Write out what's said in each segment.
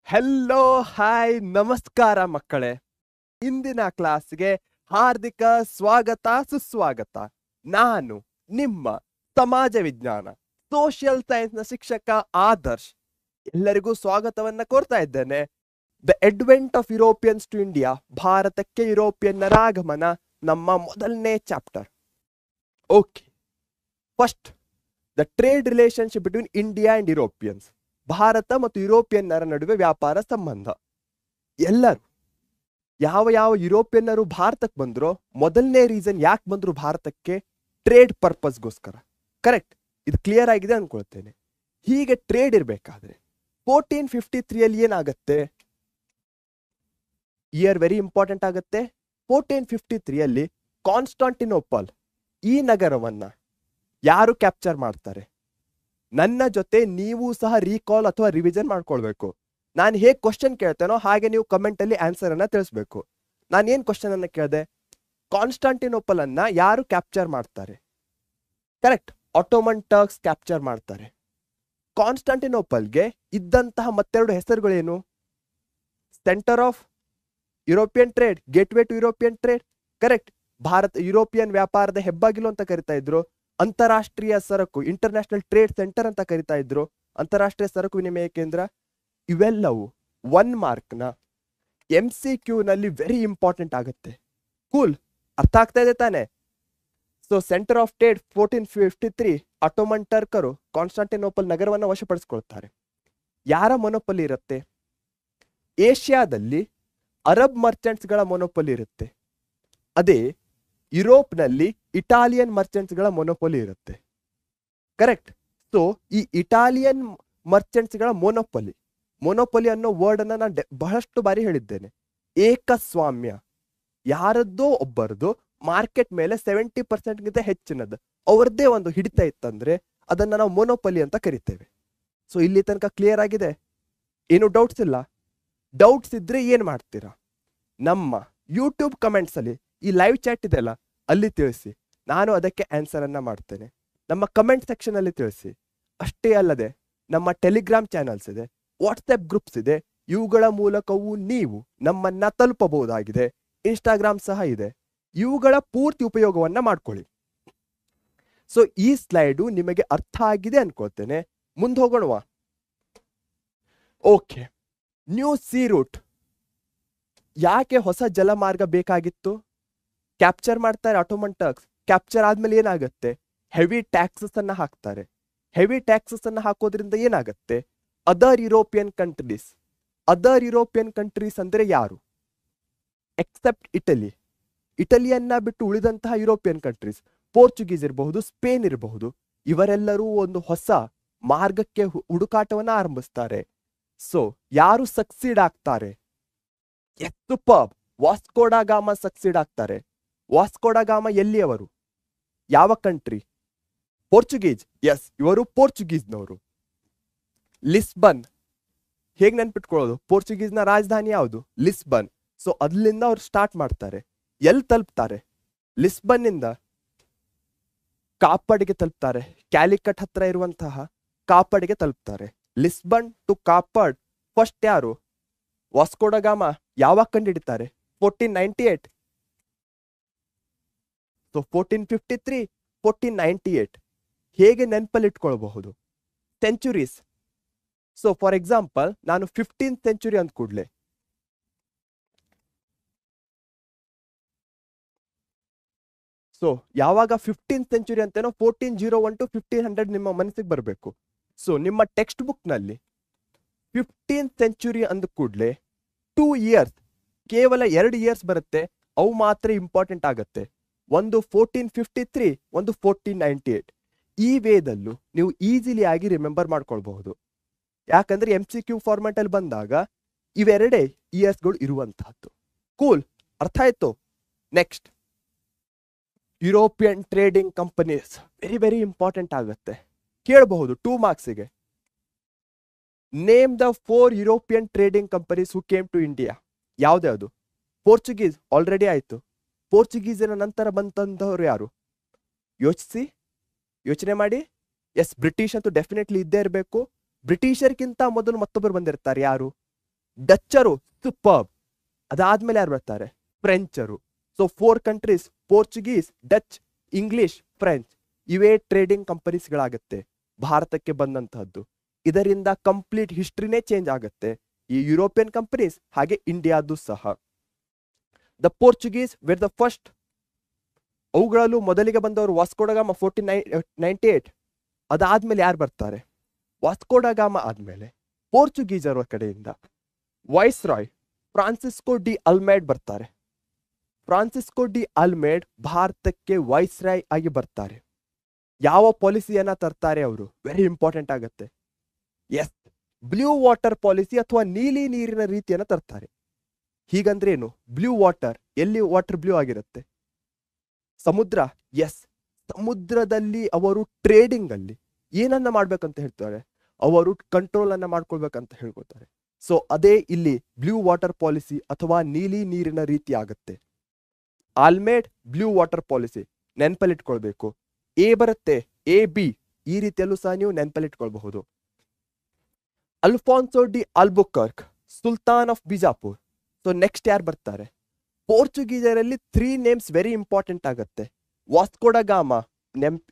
Hello hi ನಮಸ್ಕಾರ ಮಕ್ಕಳೇ. ಇಂದಿನ ಕ್ಲಾಸ್ಗೆ ಹಾರ್ದಿಕ ಸ್ವಾಗತ ಸುಸ್ವಾಗತ. ನಾನು ನಿಮ್ಮ ಸಮಾಜ ವಿಜ್ಞಾನ ಸೋಷಿಯಲ್ ಸೈನ್ಸ್ನ ಶಿಕ್ಷಕ ಆದರ್ಶ್. ಎಲ್ಲರಿಗೂ ಸ್ವಾಗತವನ್ನ ಕೋರ್ತಾ ಇದ್ದೇನೆ. The advent of Europeans to India, ಭಾರತಕ್ಕೆ ಯುರೋಪಿಯನ್ನರ ಆಗಮನ, ನಮ್ಮ ಮೊದಲನೇ chapter. Okay, first the trade relationship between India and Europeans. ಭಾರತ ಮತ್ತು ಯುರೋಪಿಯನ್ನರ ನಡುವೆ ವ್ಯಾಪಾರ ಸಂಬಂಧ. ಎಲ್ಲರೂ ಯಾವ ಯುರೋಪಿಯನ್ನರು ಭಾರತಕ್ಕೆ ಬಂದ್ರೋ, ಮೊದಲನೇ ರೀಸನ್ ಯಾಕೆ ಬಂದ್ರು ಭಾರತಕ್ಕೆ, ಟ್ರೇಡ್ ಪರ್ಪಸ್ಗೋಸ್ಕರ. ಕರೆಕ್ಟ್, ಇದು ಕ್ಲಿಯರ್ ಆಗಿದೆ ಅನ್ಕೊಳ್ತೇನೆ. ಹೀಗೆ ಟ್ರೇಡ್ ಇರಬೇಕಾದ್ರೆ 1453 ಏನಾಗತ್ತೆ, ಇಯರ್ ವೆರಿ ಇಂಪಾರ್ಟೆಂಟ್ ಆಗುತ್ತೆ. 1453 ಕಾನ್ಸ್ಟಾಂಟಿನೋಪಲ್ ಈ ನಗರವನ್ನ ಯಾರು ಕ್ಯಾಪ್ಚರ್ ಮಾಡ್ತಾರೆ? ನನ್ನ ಜೊತೆ ನೀವು ಸಹ ರೀಕಾಲ್ ಅಥವಾ ರಿವಿಷನ್ ಮಾಡ್ಕೊಳ್ಬೇಕು. ನಾನು ಹೇಗೆ ಕ್ವಶನ್ ಕೇಳ್ತೇನೋ ಹಾಗೆ ನೀವು ಕಮೆಂಟ್ ಅಲ್ಲಿ ಆನ್ಸರ್ ಅನ್ನ ತಿಳಿಸ್ಬೇಕು. ನಾನು ಏನ್ ಕ್ವಶನ್ ಅನ್ನ ಕೇಳಿದೆ, ಕಾನ್ಸ್ಟಾಂಟಿನೋಪಲ್ ಅನ್ನ ಯಾರು ಕ್ಯಾಪ್ಚರ್ ಮಾಡ್ತಾರೆ? ಕರೆಕ್ಟ್, ಆಟೋಮನ್ ಟರ್ಕ್ಸ್ ಕ್ಯಾಪ್ಚರ್ ಮಾಡ್ತಾರೆ. ಕಾನ್ಸ್ಟಾಂಟಿನೋಪಲ್ಗೆ ಇದ್ದಂತಹ ಮತ್ತೆರಡು ಹೆಸರುಗಳೇನು? Centre of European trade, gateway to European trade. Correct, ಭಾರತ ಯುರೋಪಿಯನ್ ವ್ಯಾಪಾರದ ಹೆಬ್ಬಾಗಿಲು ಅಂತ ಕರಿತಾ ಇದ್ರು. ಅಂತಾರಾಷ್ಟ್ರೀಯ ಸರಕು, ಇಂಟರ್ನ್ಯಾಷನಲ್ ಟ್ರೇಡ್ ಸೆಂಟರ್ ಅಂತ ಕರಿತಾ ಇದ್ರು. ಅಂತಾರಾಷ್ಟ್ರೀಯ ಸರಕು ವಿನಿಮಯ ಕೇಂದ್ರ. ಇವೆಲ್ಲವೂ 1 ಮಾರ್ಕ್ನ MCQ ನಲ್ಲಿ ವೆರಿ ಇಂಪಾರ್ಟೆಂಟ್ ಆಗುತ್ತೆ. ಕೂಲ್, ಅರ್ಥ ಆಗ್ತಾ ಇದೆ ತಾನೆ? So centre of trade 1453, Ottoman ಟರ್ಕರು ಕಾನ್ಸ್ಟಾಂಟಿನೋಪಲ್ ನಗರವನ್ನು ವಶಪಡಿಸಿಕೊಳ್ತಾರೆ. ಯಾರ ಮೊನೊಪಲಿ ಇರುತ್ತೆ? ಏಷ್ಯಾದಲ್ಲಿ ಅರಬ್ ಮರ್ಚೆಂಟ್ಸ್ಗಳ ಮೊನೊಪಲಿ ಇರುತ್ತೆ. ಅದೇ ಯುರೋಪ್ನಲ್ಲಿ ಇಟಾಲಿಯನ್ ಮರ್ಚೆಂಟ್ಸ್ಗಳ ಮೊನೊಪೊಲಿ ಇರುತ್ತೆ. ಕರೆಕ್ಟ್. ಸೊ ಈ ಇಟಾಲಿಯನ್ ಮರ್ಚೆಂಟ್ಸ್ಗಳ ಮೊನೊಪೊಲಿ ಅನ್ನೋ ವರ್ಡ್ ಅನ್ನ ನಾನು ಬಹಳಷ್ಟು ಬಾರಿ ಹೇಳಿದ್ದೇನೆ. ಏಕಸ್ವಾಮ್ಯ, ಯಾರದ್ದೋ ಒಬ್ಬರದು ಮಾರ್ಕೆಟ್ ಮೇಲೆ 70% ಹೆಚ್ಚಿನದು ಅವ್ರದ್ದೇ ಒಂದು ಹಿಡಿತ ಇತ್ತಂದ್ರೆ ಅದನ್ನ ನಾವು ಮೊನೊಪೊಲಿ ಅಂತ ಕರಿತೇವೆ. ಸೊ ಇಲ್ಲಿ ತನಕ ಕ್ಲಿಯರ್ ಆಗಿದೆ? ಏನು ಡೌಟ್ಸ್ ಇಲ್ಲ? ಡೌಟ್ಸ್ ಇದ್ರೆ ಏನ್ ಮಾಡ್ತೀರಾ, ನಮ್ಮ ಯೂಟ್ಯೂಬ್ ಕಮೆಂಟ್ಸ್ ಅಲ್ಲಿ ಈ ಲೈವ್ ಚಾಟ್ ಇದೆಲ್ಲ ಅಲ್ಲಿ ತಿಳಿಸಿ, ನಾನು ಅದಕ್ಕೆ ಆನ್ಸರ್ ಅನ್ನ ಮಾಡ್ತೇನೆ. ನಮ್ಮ ಕಮೆಂಟ್ ಸೆಕ್ಷನ್ ಅಲ್ಲಿ ತಿಳಿಸಿ. ಅಷ್ಟೇ ಅಲ್ಲದೆ ನಮ್ಮ ಟೆಲಿಗ್ರಾಮ್ ಚಾನಲ್ಸ್ ಇದೆ, ವಾಟ್ಸ್ಆಪ್ ಗ್ರೂಪ್ಸ್ ಇದೆ. ಇವುಗಳ ಮೂಲಕವೂ ನೀವು ನಮ್ಮನ್ನ ತಲುಪಬಹುದಾಗಿದೆ. ಇನ್ಸ್ಟಾಗ್ರಾಮ್ ಸಹ ಇದೆ. ಇವುಗಳ ಪೂರ್ತಿ ಉಪಯೋಗವನ್ನ ಮಾಡ್ಕೊಳ್ಳಿ. ಸೊ ಈ ಸ್ಲೈಡು ನಿಮಗೆ ಅರ್ಥ ಆಗಿದೆ ಅನ್ಕೊಳ್ತೇನೆ. ಮುಂದೆ ಹೋಗೋಣವಾ? Okay, new sea route. ಯಾಕೆ ಹೊಸ ಜಲಮಾರ್ಗ ಬೇಕಾಗಿತ್ತು? ಕ್ಯಾಪ್ಚರ್ ಮಾಡ್ತಾರೆ ಆಟೋಮನ್ ಟರ್ಕ್ಸ್. ಕ್ಯಾಪ್ಚರ್ ಆದ್ಮೇಲೆ ಏನಾಗುತ್ತೆ? ಹೆವಿ ಟ್ಯಾಕ್ಸಸ್ ಅನ್ನ ಹಾಕ್ತಾರೆ. ಹೆವಿ ಟ್ಯಾಕ್ಸಸ್ ಅನ್ನ ಹಾಕೋದ್ರಿಂದ ಏನಾಗುತ್ತೆ? ಅದರ್ ಯುರೋಪಿಯನ್ ಕಂಟ್ರೀಸ್ ಅಂದ್ರೆ ಯಾರು? Accept Italy. ಇಟಲಿಯನ್ನ ಬಿಟ್ಟು ಉಳಿದಂತಹ ಯುರೋಪಿಯನ್ ಕಂಟ್ರೀಸ್, ಪೋರ್ಚುಗೀಸ್ ಇರಬಹುದು, ಸ್ಪೇನ್ ಇರಬಹುದು, ಇವರೆಲ್ಲರೂ ಒಂದು ಹೊಸ ಮಾರ್ಗಕ್ಕೆ ಹುಡುಕಾಟವನ್ನ ಆರಂಭಿಸ್ತಾರೆ. ಸೊ ಯಾರು ಸಕ್ಸೀಡ್ ಆಗ್ತಾರೆ? ಸೂಪರ್, ವಾಸ್ಕೋಡ ಗಾಮ ಸಕ್ಸೀಡ್ ಆಗ್ತಾರೆ. ವಾಸ್ಕೋಡ ಗಾಮ ಎಲ್ಲಿಯವರು? ಯಾವ ಕಂಟ್ರಿ? ಪೋರ್ಚುಗೀಸ್. ಎಸ್, ಇವರು ಪೋರ್ಚುಗೀಸ್ನವರು. ಲಿಸ್ಬನ್. ಹೇಗೆ ನೆನ್ಪಿಟ್ಕೊಳ್ಳೋದು? ಪೋರ್ಚುಗೀಸ್ನ ರಾಜಧಾನಿ ಯಾವುದು? ಲಿಸ್ಬನ್. ಸೊ ಅಲ್ಲಿಂದ ಅವ್ರು ಸ್ಟಾರ್ಟ್ ಮಾಡ್ತಾರೆ. ಎಲ್ಲಿ ತಲುಪ್ತಾರೆ? ಲಿಸ್ಬನ್ ಇಂದ ಕಾಪಡ್ಗೆ ತಲುಪ್ತಾರೆ. ಕ್ಯಾಲಿಕಟ್ ಹತ್ರ ಇರುವಂತಹ ಕಾಪಡ್ಗೆ ತಲುಪ್ತಾರೆ. ಲಿಸ್ಬನ್ ಟು ಕಾಪಡ್ ಫಸ್ಟ್ ಯಾರು? ವಾಸ್ಕೋಡ ಗಾಮ. ಯಾವಾಗ ಕಂಡುಹಿಡಿತಾರೆ? 1498. ಸೊ 1453, 1498. ಹೇಗೆ ನೆನಪಲ್ಲಿ ಇಟ್ಕೊಳ್ಬಹುದು? ಸೆಂಚುರೀಸ್. ಸೊ ಫಾರ್ ಎಕ್ಸಾಂಪಲ್ ನಾನು 15th ಸೆಂಚುರಿ ಅಂದ ಕೂಡಲೇ ಸೊ ಯಾವಾಗ 15th ಸೆಂಚುರಿ ಅಂತೇನೋ 1401 to 1500 ನಿಮ್ಮ ಮನಸ್ಸಿಗೆ ಬರಬೇಕು. ಸೊ ನಿಮ್ಮ ಟೆಕ್ಸ್ಟ್ ಬುಕ್ ನಲ್ಲಿ 15th ಸೆಂಚುರಿ ಅಂದ ಕೂಡಲೇ 2 ಇಯರ್ಸ್, ಕೇವಲ 2 ಇಯರ್ಸ್ ಬರುತ್ತೆ. ಅವು ಮಾತ್ರ ಇಂಪಾರ್ಟೆಂಟ್ ಆಗುತ್ತೆ. ಒಂದು 1453, ಒಂದು 1498. ಈ ವೇದಲ್ಲೂ ನೀವು ಈಸಿಲಿ ಆಗಿ ರಿಮೆಂಬರ್ ಮಾಡ್ಕೊಳ್ಬಹುದು. ಯಾಕಂದ್ರೆ MCQ ಫಾರ್ಮ್ಯಾಟ್ ಅಲ್ಲಿ ಬಂದಾಗ ಇವೆರಡೇ ಇಯರ್ಸ್ಗಳು ಇರುವಂತಹದ್ದು. ಕೂಲ್, ಅರ್ಥ ಆಯ್ತು? Next, European trading companies very very important ಆಗುತ್ತೆ. ಕೇಳಬಹುದು 2 ಮಾರ್ಕ್ಸಿಗೆ. Name the 4 European trading companies who came to India. ಯಾವ್ದ್ಯಾವ್ದು? ಪೋರ್ಚುಗೀಸ್ ಆಲ್ರೆಡಿ ಆಯ್ತು. ಪೋರ್ಚುಗೀಸಿನ ನಂತರ ಬಂತಂದವರು ಯಾರು? ಯೋಚನೆ ಮಾಡಿ. ಎಸ್, ಬ್ರಿಟಿಷ್ ಅಂತೂ ಡೆಫಿನೆಟ್ಲಿ ಇದ್ದೇ ಇರಬೇಕು. ಬ್ರಿಟಿಷರ್ಗಿಂತ ಮೊದಲು ಮತ್ತೊಬ್ಬರು ಬಂದಿರ್ತಾರೆ. ಯಾರು? ಡಚ್ಚರು ಸೂಪರ್ಬ್. ಅದಾದ್ಮೇಲೆ ಯಾರು ಬರ್ತಾರೆ? ಫ್ರೆಂಚರು. So 4 countries, Portuguese, Dutch, English, French, ಇವೇ ಟ್ರೇಡಿಂಗ್ ಕಂಪನೀಸ್ಗಳಾಗತ್ತೆ ಭಾರತಕ್ಕೆ ಬಂದಂತಹದ್ದು. ಇದರಿಂದ ಕಂಪ್ಲೀಟ್ ಹಿಸ್ಟ್ರಿನೇ ಚೇಂಜ್ ಆಗುತ್ತೆ ಈ ಯುರೋಪಿಯನ್ ಕಂಪನೀಸ್ ಹಾಗೆ ಇಂಡಿಯಾದು ಸಹ. The Portuguese were the first. ಅವುಗಳಲ್ಲೂ ಮೊದಲಿಗೆ ಬಂದವರು ವಾಸ್ಕೋಡಗಾಮ 1498. ಅದಾದ್ಮೇಲೆ ಯಾರು ಬರ್ತಾರೆ? ವಾಸ್ಕೋಡಗಾಮ ಆದ್ಮೇಲೆ ಪೋರ್ಚುಗೀಸರ ಕಡೆಯಿಂದ viceroy Francisco de Almeida ಬರ್ತಾರೆ. ಫ್ರಾನ್ಸಿಸ್ಕೋ ಡಿ ಅಲ್ಮೇಡ್ ಭಾರತಕ್ಕೆ ವೈಸ್ ರಾಯ್ ಆಗಿ ಬರ್ತಾರೆ. ಯಾವ ಪಾಲಿಸಿಯನ್ನ ತರ್ತಾರೆ ಅವರು? ವೆರಿ ಇಂಪಾರ್ಟೆಂಟ್ ಆಗುತ್ತೆ. ಎಸ್, ಬ್ಲೂ ವಾಟರ್ ಪಾಲಿಸಿ ಅಥವಾ ನೀಲಿ ನೀರಿನ ರೀತಿಯನ್ನ ತರ್ತಾರೆ. ಹೀಗಂದ್ರೆ ಏನು? ಬ್ಲೂ ವಾಟರ್, ಎಲ್ಲಿ ವಾಟರ್ ಬ್ಲೂ ಆಗಿರುತ್ತೆ? ಸಮುದ್ರ. ಎಸ್, ಸಮುದ್ರದಲ್ಲಿ ಅವರು ಟ್ರೇಡಿಂಗ್ ಅಲ್ಲಿ ಏನನ್ನ ಮಾಡ್ಬೇಕಂತ ಹೇಳ್ತಾರೆ? ಅವರು ಕಂಟ್ರೋಲ್ ಅನ್ನ ಮಾಡ್ಕೊಳ್ಬೇಕಂತ ಹೇಳ್ಕೊತಾರೆ. ಸೊ ಅದೇ ಇಲ್ಲಿ ಬ್ಲೂ ವಾಟರ್ ಪಾಲಿಸಿ ಅಥವಾ ನೀಲಿ ನೀರಿನ ರೀತಿ ಆಗುತ್ತೆ. ಆಲ್ಮೇಡ್ ಬ್ಲೂ ವಾಟರ್ ಪಾಲಿಸಿ ನೆನಪಲ್ಲಿಟ್ಕೊಳ್ಬೇಕು. ಎ ಬರುತ್ತೆ, ಎ ಬಿ, ಈ ರೀತಿಯಲ್ಲೂ ಸಹ ನೀವು ನೆನಪಲ್ಲಿಟ್ಕೊಳ್ಬಹುದು. Alfonso de Albuquerque, sultan of Bijapur. So next ಯಾರು ಬರ್ತಾರೆ? ಪೋರ್ಚುಗೀಸರಲ್ಲಿ 3 ನೇಮ್ಸ್ ವೆರಿ ಇಂಪಾರ್ಟೆಂಟ್ ಆಗುತ್ತೆ. ವಾಸ್ಕೋಡಗಾಮ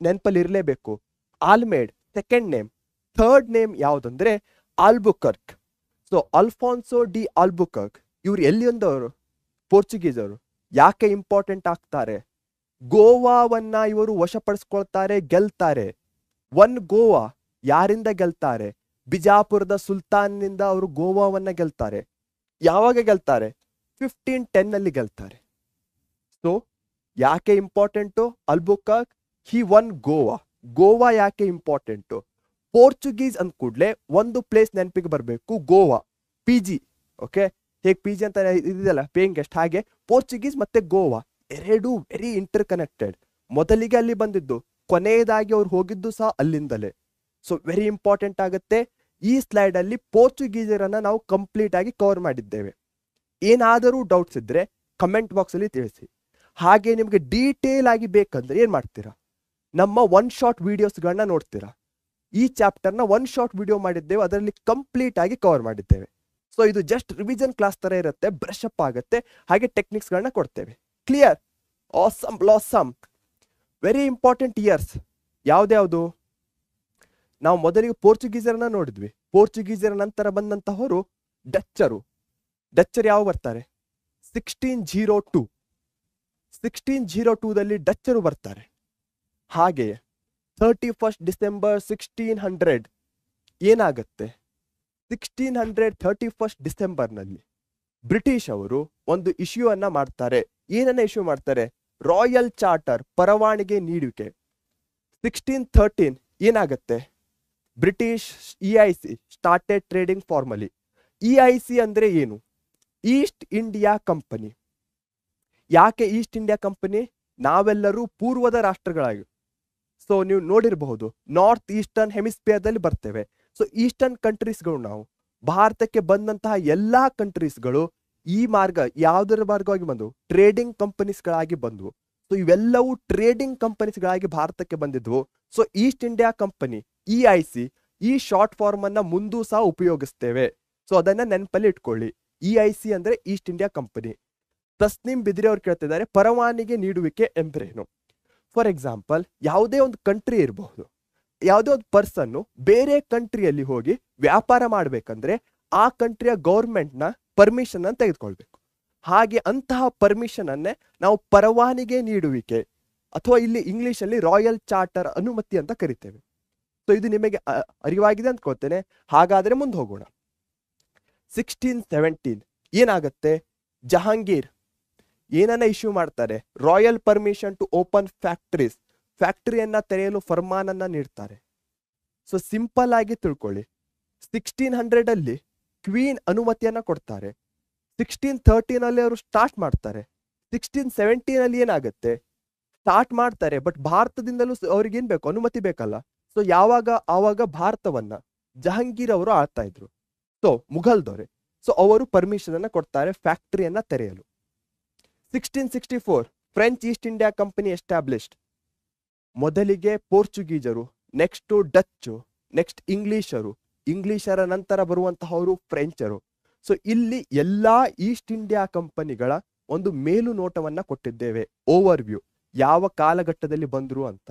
ನೆನಪಲ್ಲಿ ಇರಲೇಬೇಕು. Almeida second name. Third name ಯಾವುದಂದ್ರೆ Albuquerque. So Alfonso de Albuquerque ಇವ್ರು ಎಲ್ಲಿಯೊಂದವರು? ಪೋರ್ಚುಗೀಸರು. ಯಾಕೆ ಇಂಪಾರ್ಟೆಂಟ್ ಆಗ್ತಾರೆ? ಗೋವಾವನ್ನ ಇವರು ವಶಪಡಿಸ್ಕೊಳ್ತಾರೆ, ಗೆಲ್ತಾರೆ. 1 ಗೋವಾ ಯಾರಿಂದ ಗೆಲ್ತಾರೆ? ಬಿಜಾಪುರದ ಸುಲ್ತಾನ್ನಿಂದ ಅವರು ಗೋವಾವನ್ನ ಗೆಲ್ತಾರೆ. ಯಾವಾಗ ಗೆಲ್ತಾರೆ? 1510 ಗೆಲ್ತಾರೆ. ಸೊ ಯಾಕೆ ಇಂಪಾರ್ಟೆಂಟು? ಅಲ್ಬುಕರ್ಕ್ ಹಿ ಒನ್ ಗೋವಾ. ಗೋವಾ ಯಾಕೆ ಇಂಪಾರ್ಟೆಂಟು? ಪೋರ್ಚುಗೀಸ್ ಅಂದ ಕೂಡಲೇ ಒಂದು ಪ್ಲೇಸ್ ನೆನಪಿಗೆ ಬರಬೇಕು, ಗೋವಾ. ಪಿ ಜಿ, ಓಕೆ, ಹೇಗೆ ಪಿ ಜಿ ಅಂತ ಇದೆಯಲ್ಲ ಪೇಯಿಂಗ್ ಗೆಸ್ಟ್, ಹಾಗೆ ಪೋರ್ಚುಗೀಸ್ ಮತ್ತೆ ಗೋವಾ ಎರಡು ವೆರಿ ಇಂಟರ್ ಕನೆಕ್ಟೆಡ್. ಮೊದಲಿಗೆ ಅಲ್ಲಿ ಬಂದಿದ್ದು, ಕೊನೆಯದಾಗಿ ಅವ್ರು ಹೋಗಿದ್ದು ಸಹ ಅಲ್ಲಿಂದಲೇ. ಸೊ ವೆರಿ ಇಂಪಾರ್ಟೆಂಟ್ ಆಗುತ್ತೆ. ಈ ಸ್ಲೈಡ್ ಅಲ್ಲಿ ಪೋರ್ಚುಗೀಸರನ್ನ ನಾವು ಕಂಪ್ಲೀಟ್ ಆಗಿ ಕವರ್ ಮಾಡಿದ್ದೇವೆ. ಏನಾದರೂ ಡೌಟ್ಸ್ ಇದ್ರೆ ಕಮೆಂಟ್ ಬಾಕ್ಸ್ ಅಲ್ಲಿ ತಿಳಿಸಿ. ಹಾಗೆ ನಿಮ್ಗೆ ಡೀಟೇಲ್ ಆಗಿ ಬೇಕಂದ್ರೆ ಏನ್ ಮಾಡ್ತೀರಾ? ನಮ್ಮ 1 ಶಾರ್ಟ್ ವಿಡಿಯೋಸ್ಗಳನ್ನ ನೋಡ್ತೀರಾ. ಈ ಚಾಪ್ಟರ್ನ 1 ಶಾರ್ಟ್ ವಿಡಿಯೋ ಮಾಡಿದ್ದೇವೆ, ಅದರಲ್ಲಿ ಕಂಪ್ಲೀಟ್ ಆಗಿ ಕವರ್ ಮಾಡಿದ್ದೇವೆ. ಸೊ ಇದು ಜಸ್ಟ್ ರಿವಿಷನ್ ಕ್ಲಾಸ್ ತರ ಇರುತ್ತೆ, ಬ್ರಷ್ ಅಪ್ ಆಗುತ್ತೆ, ಹಾಗೆ ಟೆಕ್ನಿಕ್ಸ್ ಗಳನ್ನ ಕೊಡ್ತೇವೆ. Clear? Awesome, blossom. Very important years ಯಾವ್ದ್ಯಾವ್ದು? ನಾವು ಮೊದಲಿಗೆ ಪೋರ್ಚುಗೀಸರನ್ನ ನೋಡಿದ್ವಿ. ಪೋರ್ಚುಗೀಸರ ನಂತರ ಬಂದಂತಹವರು ಡಚ್ಚರು. ಡಚ್ಚರ್ ಯಾವ ಬರ್ತಾರೆ? 1602. 1602ದಲ್ಲಿ ಡಚ್ಚರು ಬರ್ತಾರೆ. ಹಾಗೆಯೇ 31 ಡಿಸೆಂಬರ್ 1600 ಏನಾಗುತ್ತೆ? 1631 ಡಿಸೆಂಬರ್ನಲ್ಲಿ ಬ್ರಿಟಿಷ್ ಅವರು ಒಂದು ಇಶ್ಯೂ ಅನ್ನ ಮಾಡ್ತಾರೆ. ಏನನ್ನ ಇಶ್ಯೂ ಮಾಡ್ತಾರೆ? ರಾಯಲ್ ಚಾರ್ಟರ್, ಪರವಾನಗಿ ನೀಡುವಿಕೆ. 1613 ಏನಾಗುತ್ತೆ? British EIC started trading formally. EIC ಅಂದ್ರೆ ಏನು? East India company. ಯಾಕೆ ಈಸ್ಟ್ ಇಂಡಿಯಾ ಕಂಪನಿ? ನಾವೆಲ್ಲರೂ ಪೂರ್ವದ ರಾಷ್ಟ್ರಗಳಾಗಿ, ಸೊ ನೀವು ನೋಡಿರಬಹುದು ನಾರ್ತ್ ಈಸ್ಟರ್ನ್ ಹೆಮಿಸ್ಫಿಯರ್ದಲ್ಲಿ ಬರ್ತೇವೆ. ಸೊ ಈಸ್ಟರ್ನ್ ಕಂಟ್ರೀಸ್ಗಳು, ನಾವು ಭಾರತಕ್ಕೆ ಬಂದಂತಹ ಎಲ್ಲಾ ಕಂಟ್ರೀಸ್ಗಳು ಈ ಮಾರ್ಗ ಯಾವುದರ ಮಾರ್ಗವಾಗಿ ಬಂದವು? ಟ್ರೇಡಿಂಗ್ ಕಂಪನೀಸ್ಗಳಾಗಿ ಬಂದವು. ಸೊ ಇವೆಲ್ಲವೂ ಟ್ರೇಡಿಂಗ್ ಕಂಪನೀಸ್ಗಳಾಗಿ ಭಾರತಕ್ಕೆ ಬಂದಿದ್ವು. So East India company EIC ಈ ಶಾರ್ಟ್ ಫಾರ್ಮ್ ಅನ್ನ ಮುಂದೂ ಸಹ ಉಪಯೋಗಿಸ್ತೇವೆ. ಸೊ ಅದನ್ನ ನೆನಪಲ್ಲಿ ಇಟ್ಕೊಳ್ಳಿ. EIC ಅಂದ್ರೆ ಈಸ್ಟ್ ಇಂಡಿಯಾ ಕಂಪನಿ. ತಸ್ನಿಮ್ ಬಿದ್ರಿ ಅವ್ರು ಕೇಳ್ತಿದ್ದಾರೆ, ಪರವಾನಗಿ ನೀಡುವಿಕೆ ಎಂದ್ರೇನು? ಫಾರ್ ಎಕ್ಸಾಂಪಲ್, ಯಾವುದೇ ಒಂದು ಕಂಟ್ರಿ ಇರಬಹುದು, ಯಾವುದೇ ಒಂದು ಪರ್ಸನ್ ಬೇರೆ ಕಂಟ್ರಿಯಲ್ಲಿ ಹೋಗಿ ವ್ಯಾಪಾರ ಮಾಡ್ಬೇಕಂದ್ರೆ ಆ ಕಂಟ್ರಿಯ ಗೌರ್ಮೆಂಟ್ನ ಪರ್ಮಿಷನ್ ಅನ್ನು ತೆಗೆದುಕೊಳ್ಬೇಕು. ಹಾಗೆ ಅಂತಹ ಪರ್ಮಿಷನ್ ಅನ್ನೇ ನಾವು ಪರವಾನಗಿ ನೀಡುವಿಕೆ ಅಥವಾ ಇಲ್ಲಿ ಇಂಗ್ಲಿಷ್ ಅಲ್ಲಿ ರಾಯಲ್ ಚಾರ್ಟರ್ ಅನುಮತಿ ಅಂತ ಕರಿತೇವೆ. ಸೊ ಇದು ನಿಮಗೆ ಅರಿವಾಗಿದೆ ಅಂದ್ಕೊಳ್ತೇನೆ. ಹಾಗಾದ್ರೆ ಮುಂದೆ ಹೋಗೋಣ. 1617 ಏನಾಗುತ್ತೆ? ಜಹಾಂಗೀರ್ ಏನನ್ನ ಇಶ್ಯೂ ಮಾಡ್ತಾರೆ? Royal permission to open factories. ಫ್ಯಾಕ್ಟರಿಯನ್ನ ತೆರೆಯಲು ಫರ್ಮಾನನ್ನ ನೀಡ್ತಾರೆ. ಸೊ ಸಿಂಪಲ್ ಆಗಿ ತಿಳ್ಕೊಳ್ಳಿ, 1600 ಅಲ್ಲಿ ಕ್ವೀನ್ ಅನುಮತಿಯನ್ನ ಕೊಡ್ತಾರೆ. 1613 ಅಲ್ಲಿ ಅವರು ಸ್ಟಾರ್ಟ್ ಮಾಡ್ತಾರೆ. 1617 ಅಲ್ಲಿ ಏನಾಗುತ್ತೆ? ಸ್ಟಾರ್ಟ್ ಮಾಡ್ತಾರೆ, ಬಟ್ ಭಾರತದಿಂದಲೂ ಅವ್ರಿಗೆ ಏನ್ ಬೇಕು? ಅನುಮತಿ ಬೇಕಲ್ಲ. ಸೊ ಆವಾಗ ಭಾರತವನ್ನ ಜಹಾಂಗೀರ್ ಅವರು ಆಳ್ತಾ ಇದ್ರು. ಸೊ ಮುಘಲ್ ದೊರೆ. ಸೊ ಅವರು ಪರ್ಮಿಷನ್ ಅನ್ನ ಕೊಡ್ತಾರೆ ಫ್ಯಾಕ್ಟರಿಯನ್ನ ತೆರೆಯಲು. 1664 French East India company established. ಮೊದಲಿಗೆ ಪೋರ್ಚುಗೀಸರು, ನೆಕ್ಸ್ಟ್ ಡಚ್ಚು, ನೆಕ್ಸ್ಟ್ ಇಂಗ್ಲಿಷರು, ಇಂಗ್ಲಿಷರ ನಂತರ ಬರುವಂತಹವರು ಫ್ರೆಂಚರು. ಸೊ ಇಲ್ಲಿ ಎಲ್ಲಾ ಈಸ್ಟ್ ಇಂಡಿಯಾ ಕಂಪನಿಗಳ ಒಂದು ಮೇಲು ನೋಟವನ್ನ ಕೊಟ್ಟಿದ್ದೇವೆ, ಓವರ್ ವ್ಯೂ, ಯಾವ ಕಾಲಘಟ್ಟದಲ್ಲಿ ಬಂದ್ರು ಅಂತ.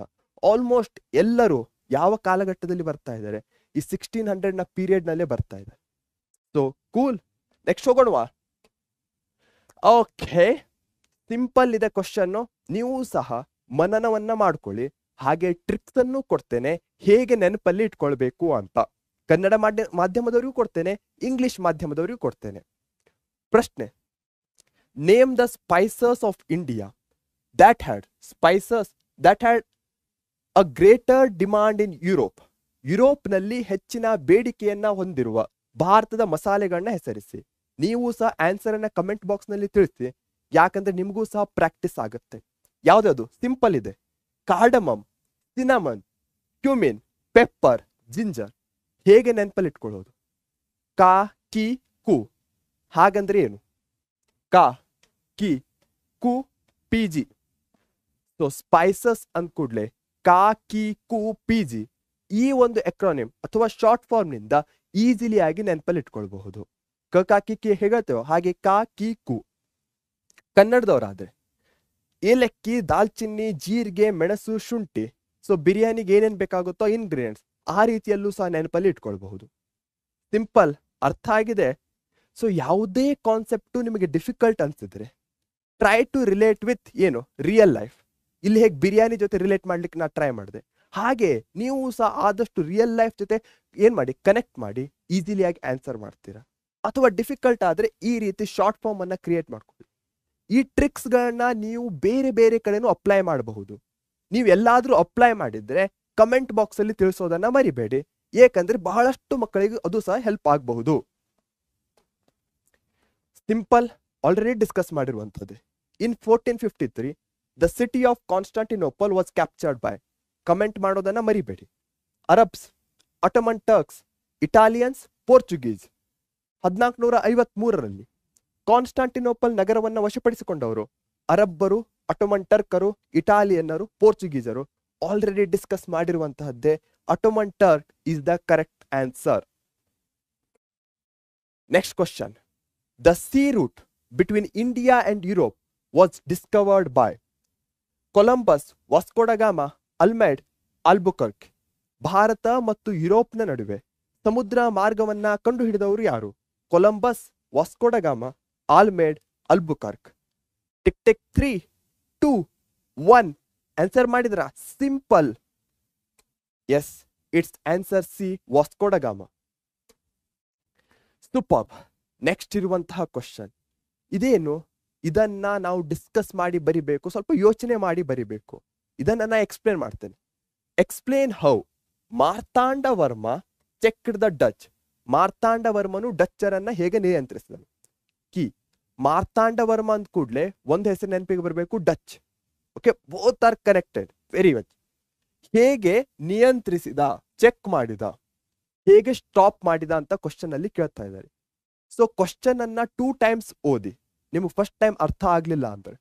ಆಲ್ಮೋಸ್ಟ್ ಎಲ್ಲರೂ ಯಾವ ಕಾಲಘಟ್ಟದಲ್ಲಿ ಬರ್ತಾ ಇದ್ದಾರೆ, ಈ 1600 ನ ಪೀರಿಯಡ್ ನಲ್ಲೇ ಬರ್ತಾ ಇದ್ದಾರೆ. ಸೊ ಕೂಲ್, ನೆಕ್ಸ್ಟ್ ಹೋಗೋಣವಾ? ಓಕೆ, ಸಿಂಪಲ್ ಇದೆ ಕ್ವಶನ್, ನೀವು ಸಹ ಮನನವನ್ನ ಮಾಡ್ಕೊಳ್ಳಿ. ಹಾಗೆ ಟ್ರಿಕ್ಸ್ ಅನ್ನು ಕೊಡ್ತೇನೆ, ಹೇಗೆ ನೆನಪಲ್ಲಿ ಇಟ್ಕೊಳ್ಬೇಕು ಅಂತ. ಕನ್ನಡ ಮಾಧ್ಯಮದವರಿಗೂ ಕೊಡ್ತೇನೆ, ಇಂಗ್ಲಿಷ್ ಮಾಧ್ಯಮದವರಿಗೂ ಕೊಡ್ತೇನೆ. ಪ್ರಶ್ನೆ, name the spices of India that had spices that had a greater demand in Europe. ಯುರೋಪ್ನಲ್ಲಿ ಹೆಚ್ಚಿನ ಬೇಡಿಕೆಯನ್ನ ಹೊಂದಿರುವ ಭಾರತದ ಮಸಾಲೆಗಳನ್ನ ಹೆಸರಿಸಿ. ನೀವು ಸಹ ಆನ್ಸರ್ ಅನ್ನ ಕಮೆಂಟ್ ಬಾಕ್ಸ್ ನಲ್ಲಿ ತಿಳಿಸಿ, ಯಾಕಂದ್ರೆ ನಿಮಗೂ ಸಹ ಪ್ರಾಕ್ಟೀಸ್ ಆಗುತ್ತೆ. ಯಾವ್ದಾದ್ರು ಸಿಂಪಲ್ ಇದೆ, cardamom, cinnamon, cumin, pepper, ginger. ಹೇಗೆ ನೆನಪಲ್ಲಿ ಇಟ್ಕೊಳ್ಳೋದು? ಕಾ ಕಿ ಕು, ಹಾಗಂದ್ರೆ ಏನು? ಕಾ ಕಿ ಕು ಪಿ ಜಿ. ಸೊ ಸ್ಪೈಸಸ್ ಅಂದ ಕೂಡಲೇ ಕಾ ಕಿ ಕು ಪಿ ಜಿ, ಈ ಒಂದು ಎಕ್ರಾನಿಮ್ ಅಥವಾ ಶಾರ್ಟ್ ಫಾರ್ಮ್ ನಿಂದ ಈಸಿಲಿ ಆಗಿ ನೆನಪಲ್ಲಿ ಇಟ್ಕೊಳ್ಬಹುದು. ಕಾ ಕಿ ಕಿ ಹೇಗತ್ತೇವೋ ಹಾಗೆ ಕಾ ಕಿ ಕು. ಕನ್ನಡದವರಾದ್ರೆ ಏಲಕ್ಕಿ, ದಾಲ್ಚಿನ್ನಿ, ಜೀರಿಗೆ, ಮೆಣಸು, ಶುಂಠಿ. ಸೊ ಬಿರಿಯಾನಿಗೆ ಏನೇನ್ ಬೇಕಾಗುತ್ತೋ ಇಂಗ್ರೀಡಿಯೆಂಟ್ಸ್, ಆ ರೀತಿಯಲ್ಲೂ ಸಹ ನೆನಪಲ್ಲಿ ಇಟ್ಕೊಳ್ಬಹುದು. ಸಿಂಪಲ್, ಅರ್ಥ ಆಗಿದೆ. ಸೊ ಯಾವುದೇ ಕಾನ್ಸೆಪ್ಟು ನಿಮಗೆ ಡಿಫಿಕಲ್ಟ್ ಅನ್ಸಿದ್ರೆ ಟ್ರೈ ಟು ರಿಲೇಟ್ ವಿತ್ ಏನು ರಿಯಲ್ ಲೈಫ್. ಇಲ್ಲಿ ಹೇಗೆ ಬಿರಿಯಾನಿ ಜೊತೆ ರಿಲೇಟ್ ಮಾಡ್ಲಿಕ್ಕೆ ನಾ ಟ್ರೈ ಮಾಡಿದೆ, ಹಾಗೆ ನೀವು ಸಹ ಆದಷ್ಟು ರಿಯಲ್ ಲೈಫ್ ಜೊತೆ ಏನ್ ಮಾಡಿ, ಕನೆಕ್ಟ್ ಮಾಡಿ ಈಸಿಲಿ ಆಗಿ ಆನ್ಸರ್ ಮಾಡ್ತೀರಾ. ಅಥವಾ ಡಿಫಿಕಲ್ಟ್ ಆದ್ರೆ ಈ ರೀತಿ ಶಾರ್ಟ್ ಫಾರ್ಮ್ ಅನ್ನ ಕ್ರಿಯೇಟ್ ಮಾಡ್ಕೊಳ್ಳಿ. ಈ ಟ್ರಿಕ್ಸ್ ಗಳನ್ನ ನೀವು ಬೇರೆ ಬೇರೆ ಕಡೆನೂ ಅಪ್ಲೈ ಮಾಡಬಹುದು. ನೀವು ಎಲ್ಲಾದ್ರೂ ಅಪ್ಲೈ ಮಾಡಿದ್ರೆ ಕಮೆಂಟ್ ಬಾಕ್ಸ್ ಅಲ್ಲಿ ತಿಳಿಸೋದನ್ನ ಮರಿಬೇಡಿ, ಏಕೆಂದ್ರೆ ಬಹಳಷ್ಟು ಮಕ್ಕಳಿಗೆ ಅದು ಸಹ ಹೆಲ್ಪ್ ಆಗಬಹುದು. ಸಿಂಪಲ್, ಆಲ್ರೆಡಿ ಡಿಸ್ಕಸ್ ಮಾಡಿರುವಂತದ್ದು. In 1453 the city of Constantinople was captured by. Comment ಮಾಡೋದನ್ನ ಮರಿಬೇಡಿ. Arabs, Ottoman Turks, Italians, Portuguese. 1453ರಲ್ಲಿ ಕಾನ್ಸ್ಟಾಂಟಿನೋಪಲ್ ನಗರವನ್ನು ವಶಪಡಿಸಿಕೊಂಡವರು ಅರಬ್ಬರು, ಅಟೋಮನ್ ಟರ್ಕರು, ಇಟಾಲಿಯನ್ನರು, ಪೋರ್ಚುಗೀಸರು. ಆಲ್ರೆಡಿ ಡಿಸ್ಕಸ್ ಮಾಡಿರುವಂತಹದ್ದೇ. Ottoman Turk is the correct answer. Next question, the sea route between India and Europe was discovered by. Columbus, Vasco da Gama, Almeida, Albuquerque. ಭಾರತ ಮತ್ತು ಯುರೋಪ್ನ ನಡುವೆ ಸಮುದ್ರ ಮಾರ್ಗವನ್ನ ಕಂಡುಹಿಡಿದವರು ಯಾರು? Columbus, Vasco da Gama, Almeida, Albuquerque. Tick tick 3, 2, 1 answer ಮಾಡಿದ್ರ? Simple. Yes, it's answer C, Vasco da Gama. Super. Next ಇರುವಂತಹ ಕ್ವಶನ್ ಇದೇನು? ಇದನ್ನ ನಾವು ಡಿಸ್ಕಸ್ ಮಾಡಿ ಬರಿಬೇಕು, ಸ್ವಲ್ಪ ಯೋಚನೆ ಮಾಡಿ ಬರಿಬೇಕು. ಇದನ್ನ ನಾ ಎಕ್ಸ್ಪ್ಲೇನ್ ಮಾಡ್ತೇನೆ. Explain how Martanda Varma checked the Dutch. ಮಾರ್ತಾಂಡ ವರ್ಮನು ಡಚ್ಚರನ್ನ ಹೇಗೆ ನಿಯಂತ್ರಿಸಿದನು? ಕಿ ಮಾರ್ತಾಂಡ ವರ್ಮ ಅಂದ ಕೂಡಲೇ ಒಂದು ಹೆಸರು ನೆನಪಿಗೆ ಬರಬೇಕು, Dutch. Okay, both are connected, very much. ಹೇಗೆ ನಿಯಂತ್ರಿಸಿದ, ಚೆಕ್ ಮಾಡಿದ, ಹೇಗೆ ಸ್ಟಾಪ್ ಮಾಡಿದ ಅಂತ ಕ್ವಶನ್ ಅಲ್ಲಿ ಕೇಳ್ತಾ ಇದ್ದಾರೆ. ಸೊ ಕ್ವಶನ್ ಅನ್ನ 2 ಟೈಮ್ಸ್ ಓದಿ, ನಿಮಗೆ ಫಸ್ಟ್ ಟೈಮ್ ಅರ್ಥ ಆಗ್ಲಿಲ್ಲ ಅಂದ್ರೆ.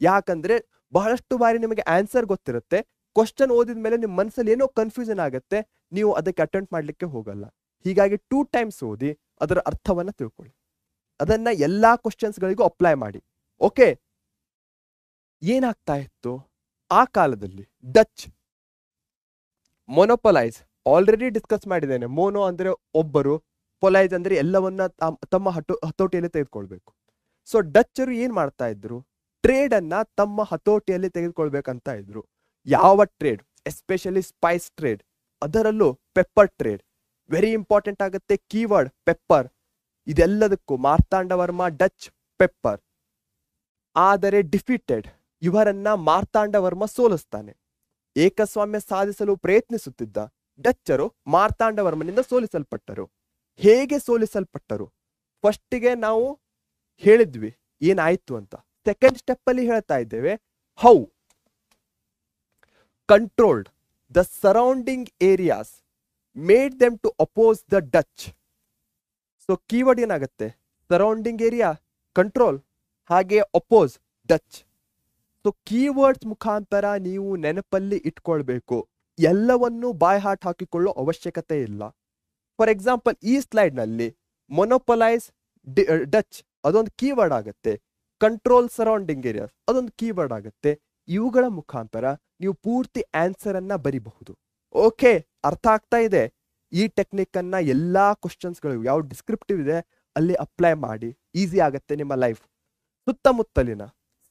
ಯಾಕಂದ್ರೆ ಬಹಳಷ್ಟು ಬಾರಿ ನಿಮಗೆ ಆನ್ಸರ್ ಗೊತ್ತಿರುತ್ತೆ, ಕ್ವಶನ್ ಓದಿದ ಮೇಲೆ ನಿಮ್ಮ ಮನಸ್ಸಲ್ಲಿ ಏನೋ ಕನ್ಫ್ಯೂಷನ್ ಆಗುತ್ತೆ, ನೀವು ಅದಕ್ಕೆ ಅಟೆಂಪ್ಟ್ ಮಾಡ್ಲಿಕ್ಕೆ ಹೋಗಲ್ಲ. ಹೀಗಾಗಿ 2 ಟೈಮ್ಸ್ ಓದಿ ಅದರ ಅರ್ಥವನ್ನ ತಿಳ್ಕೊಳ್ಳಿ. ಅದನ್ನ ಎಲ್ಲಾ ಕ್ವಶನ್ಸ್ ಗಳಿಗೂ ಅಪ್ಲೈ ಮಾಡಿ. ಓಕೆ, ಏನಾಗ್ತಾ ಇತ್ತು ಆ ಕಾಲದಲ್ಲಿ? ಡಚ್ ಮೊನೊಪೊಲೈಸ್, ಆಲ್ರೆಡಿ ಡಿಸ್ಕಸ್ ಮಾಡಿದ್ದೇನೆ. ಮೋನೋ ಅಂದ್ರೆ ಒಬ್ಬರು, ಪೊಲೈಸ್ ಅಂದ್ರೆ ಎಲ್ಲವನ್ನ ತಮ್ಮ ಹತೋಟಿಯಲ್ಲಿ ತೆಗೆದುಕೊಳ್ಬೇಕು. ಸೊ ಡಚ್ಚರು ಏನ್ ಮಾಡ್ತಾ ಇದ್ರು? ಟ್ರೇಡ್ ಅನ್ನ ತಮ್ಮ ಹತೋಟಿಯಲ್ಲಿ ತೆಗೆದುಕೊಳ್ಬೇಕಂತ ಇದ್ರು. ಯಾವ ಟ್ರೇಡ್? ಎಸ್ಪೆಷಲಿ ಸ್ಪೈಸ್ ಟ್ರೇಡ್, ಅದರಲ್ಲೂ ಪೆಪ್ಪರ್ ಟ್ರೇಡ್. ವೆರಿ ಇಂಪಾರ್ಟೆಂಟ್ ಆಗುತ್ತೆ ಕೀವರ್ಡ್ ಪೆಪ್ಪರ್. ಇದೆಲ್ಲದಕ್ಕೂ ಮಾರ್ತಾಂಡ ವರ್ಮ ಡಚ್ ಪೆಪ್ಪರ್. ಆದರೆ ಡಿಫೀಟೆಡ್, ಇವರನ್ನ ಮಾರ್ತಾಂಡ ವರ್ಮ ಸೋಲಿಸ್ತಾನೆ. ಏಕಸ್ವಾಮ್ಯ ಸಾಧಿಸಲು ಪ್ರಯತ್ನಿಸುತ್ತಿದ್ದ ಡಚ್ಚರು ಮಾರ್ತಾಂಡ ವರ್ಮನಿಂದ ಸೋಲಿಸಲ್ಪಟ್ಟರು. ಹೇಗೆ ಸೋಲಿಸಲ್ಪಟ್ಟರು? ಫಸ್ಟಿಗೆ ನಾವು ಹೇಳಿದ್ವಿ ಏನಾಯ್ತು ಅಂತ. ಸೆಕೆಂಡ್ ಸ್ಟೆಪ್ ಅಲ್ಲಿ ಹೇಳ್ತಾ ಇದ್ದೇವೆ how controlled the surrounding areas made them to oppose the Dutch. So keyword ಏನಾಗುತ್ತೆ? ಸರೌಂಡಿಂಗ್ ಏರಿಯಾ, ಕಂಟ್ರೋಲ್, ಹಾಗೆ ಅಪೋಸ್, ಡಚ್. ಸೊ ಕೀವರ್ಡ್ಸ್ ಮುಖಾಂತರ ನೀವು ನೆನಪಲ್ಲಿ ಇಟ್ಕೊಳ್ಬೇಕು. ಎಲ್ಲವನ್ನೂ ಬಾಯ್ ಹಾಟ್ ಹಾಕಿಕೊಳ್ಳೋ ಅವಶ್ಯಕತೆ ಇಲ್ಲ. ಫಾರ್ ಎಕ್ಸಾಂಪಲ್ ಈ ಸ್ಲೈಡ್ ನಲ್ಲಿ ಮೊನೊಪೊಲೈಸ್ ಡಚ್ ಅದೊಂದು ಕೀವರ್ಡ್ ಆಗುತ್ತೆ. ಕಂಟ್ರೋಲ್ ಸರೌಂಡಿಂಗ್ ಏರಿಯಾಸ್ ಅದೊಂದು ಕೀವರ್ಡ್ ಆಗುತ್ತೆ. ಇವುಗಳ ಮುಖಾಂತರ ನೀವು ಪೂರ್ತಿ ಆನ್ಸರ್ ಅನ್ನ ಬರಿಬಹುದು. ಓಕೆ, ಅರ್ಥ ಆಗ್ತಾ ಇದೆ? ಈ ಟೆಕ್ನಿಕ್ ಅನ್ನ ಎಲ್ಲಾ ಕ್ವಶನ್ಸ್ಗಳು ಯಾವ ಡಿಸ್ಕ್ರಿಪ್ಟಿವ್ ಇದೆ ಅಲ್ಲಿ ಅಪ್ಲೈ ಮಾಡಿ, ಈಸಿ ಆಗುತ್ತೆ ನಿಮ್ಮ ಲೈಫ್. ಸುತ್ತಮುತ್ತಲಿನ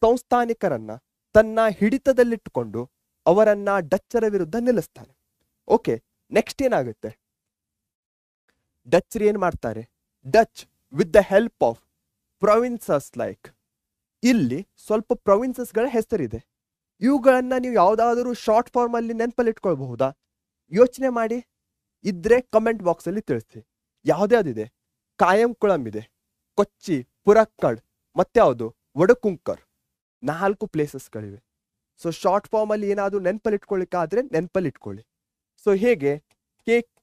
ಸಂಸ್ಥಾನಿಕರನ್ನ ತನ್ನ ಹಿಡಿತದಲ್ಲಿಟ್ಟುಕೊಂಡು ಅವರನ್ನ ಡಚ್ಚರ ವಿರುದ್ಧ ನಿಲ್ಲಿಸ್ತಾನೆ. ಓಕೆ, ನೆಕ್ಸ್ಟ್ ಏನಾಗುತ್ತೆ? ಡಚ್ ಏನ್ ಮಾಡ್ತಾರೆ? Dutch with the help of provinces like, ಇಲ್ಲಿ ಸ್ವಲ್ಪ ಪ್ರೊವಿನ್ಸಸ್ಗಳ ಹೆಸರಿದೆ. ಇವುಗಳನ್ನ ನೀವು ಯಾವ್ದಾದರೂ ಶಾರ್ಟ್ ಫಾರ್ಮ್ ಅಲ್ಲಿ ನೆನಪಲ್ಲಿ ಇಟ್ಕೊಳ್ಬಹುದಾ? ಯೋಚನೆ ಮಾಡಿ, ಇದ್ರೆ ಕಮೆಂಟ್ ಬಾಕ್ಸ್ ಅಲ್ಲಿ ತಿಳಿಸಿ. ಯಾವ್ದ್ಯಾವ್ದಿದೆ? ಕಾಯಂಕುಳಂ ಇದೆ, ಕೊಚ್ಚಿ, ಪುರಕ್ಕಡ್, ಮತ್ಯಾವುದು ವಡಕುಂಕರ್, 4 ಪ್ಲೇಸಸ್ಗಳಿವೆ. ಸೊ ಶಾರ್ಟ್ ಫಾರ್ಮ್ ಅಲ್ಲಿ ಏನಾದ್ರು ನೆನಪಲ್ಲಿ ಇಟ್ಕೊಳ್ಳಿಕ್ಕಾದ್ರೆ ನೆನಪಲ್ಲಿ ಇಟ್ಕೊಳ್ಳಿ. ಸೊ ಹೇಗೆ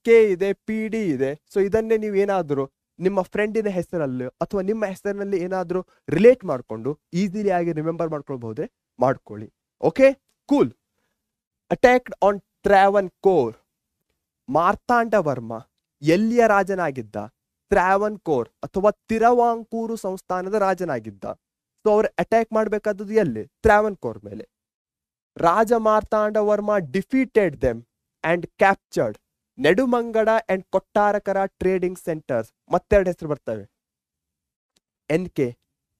ಕೆ ಇದೆ, ಪಿ ಡಿ ಇದೆ. ಸೊ ಇದನ್ನೇ ನೀವು ಏನಾದ್ರು ನಿಮ್ಮ ಫ್ರೆಂಡಿನ ಹೆಸರಲ್ಲಿ ಅಥವಾ ನಿಮ್ಮ ಹೆಸರಿನಲ್ಲಿ ಏನಾದ್ರು ರಿಲೇಟ್ ಮಾಡಿಕೊಂಡು ಈಸಿಲಿ ಆಗಿ ರಿಮೆಂಬರ್ ಮಾಡ್ಕೊಳ್ಬಹುದೇ ಮಾಡ್ಕೊಳ್ಳಿ. Okay, cool. Attacked on Travancore, Martanda Varma ಎಲ್ಲಿಯ ರಾಜನಾಗಿದ್ದ? ಟ್ರಾವನ್ಕೋರ್ ಅಥವಾ ತಿರವಾಂಕೂರು ಸಂಸ್ಥಾನದ ರಾಜನಾಗಿದ್ದ. ಸೊ ಅವ್ರು ಅಟ್ಯಾಕ್ ಮಾಡಬೇಕಾದದ್ದು ಎಲ್ಲಿ? ಟ್ರಾವನ್ಕೋರ್ ಮೇಲೆ. Raja Marthanda Varma defeated them and captured Nedumangad and Kottarakkara trading centres. ಮತ್ತೆರಡು ಹೆಸರು ಬರ್ತವೆ, NK,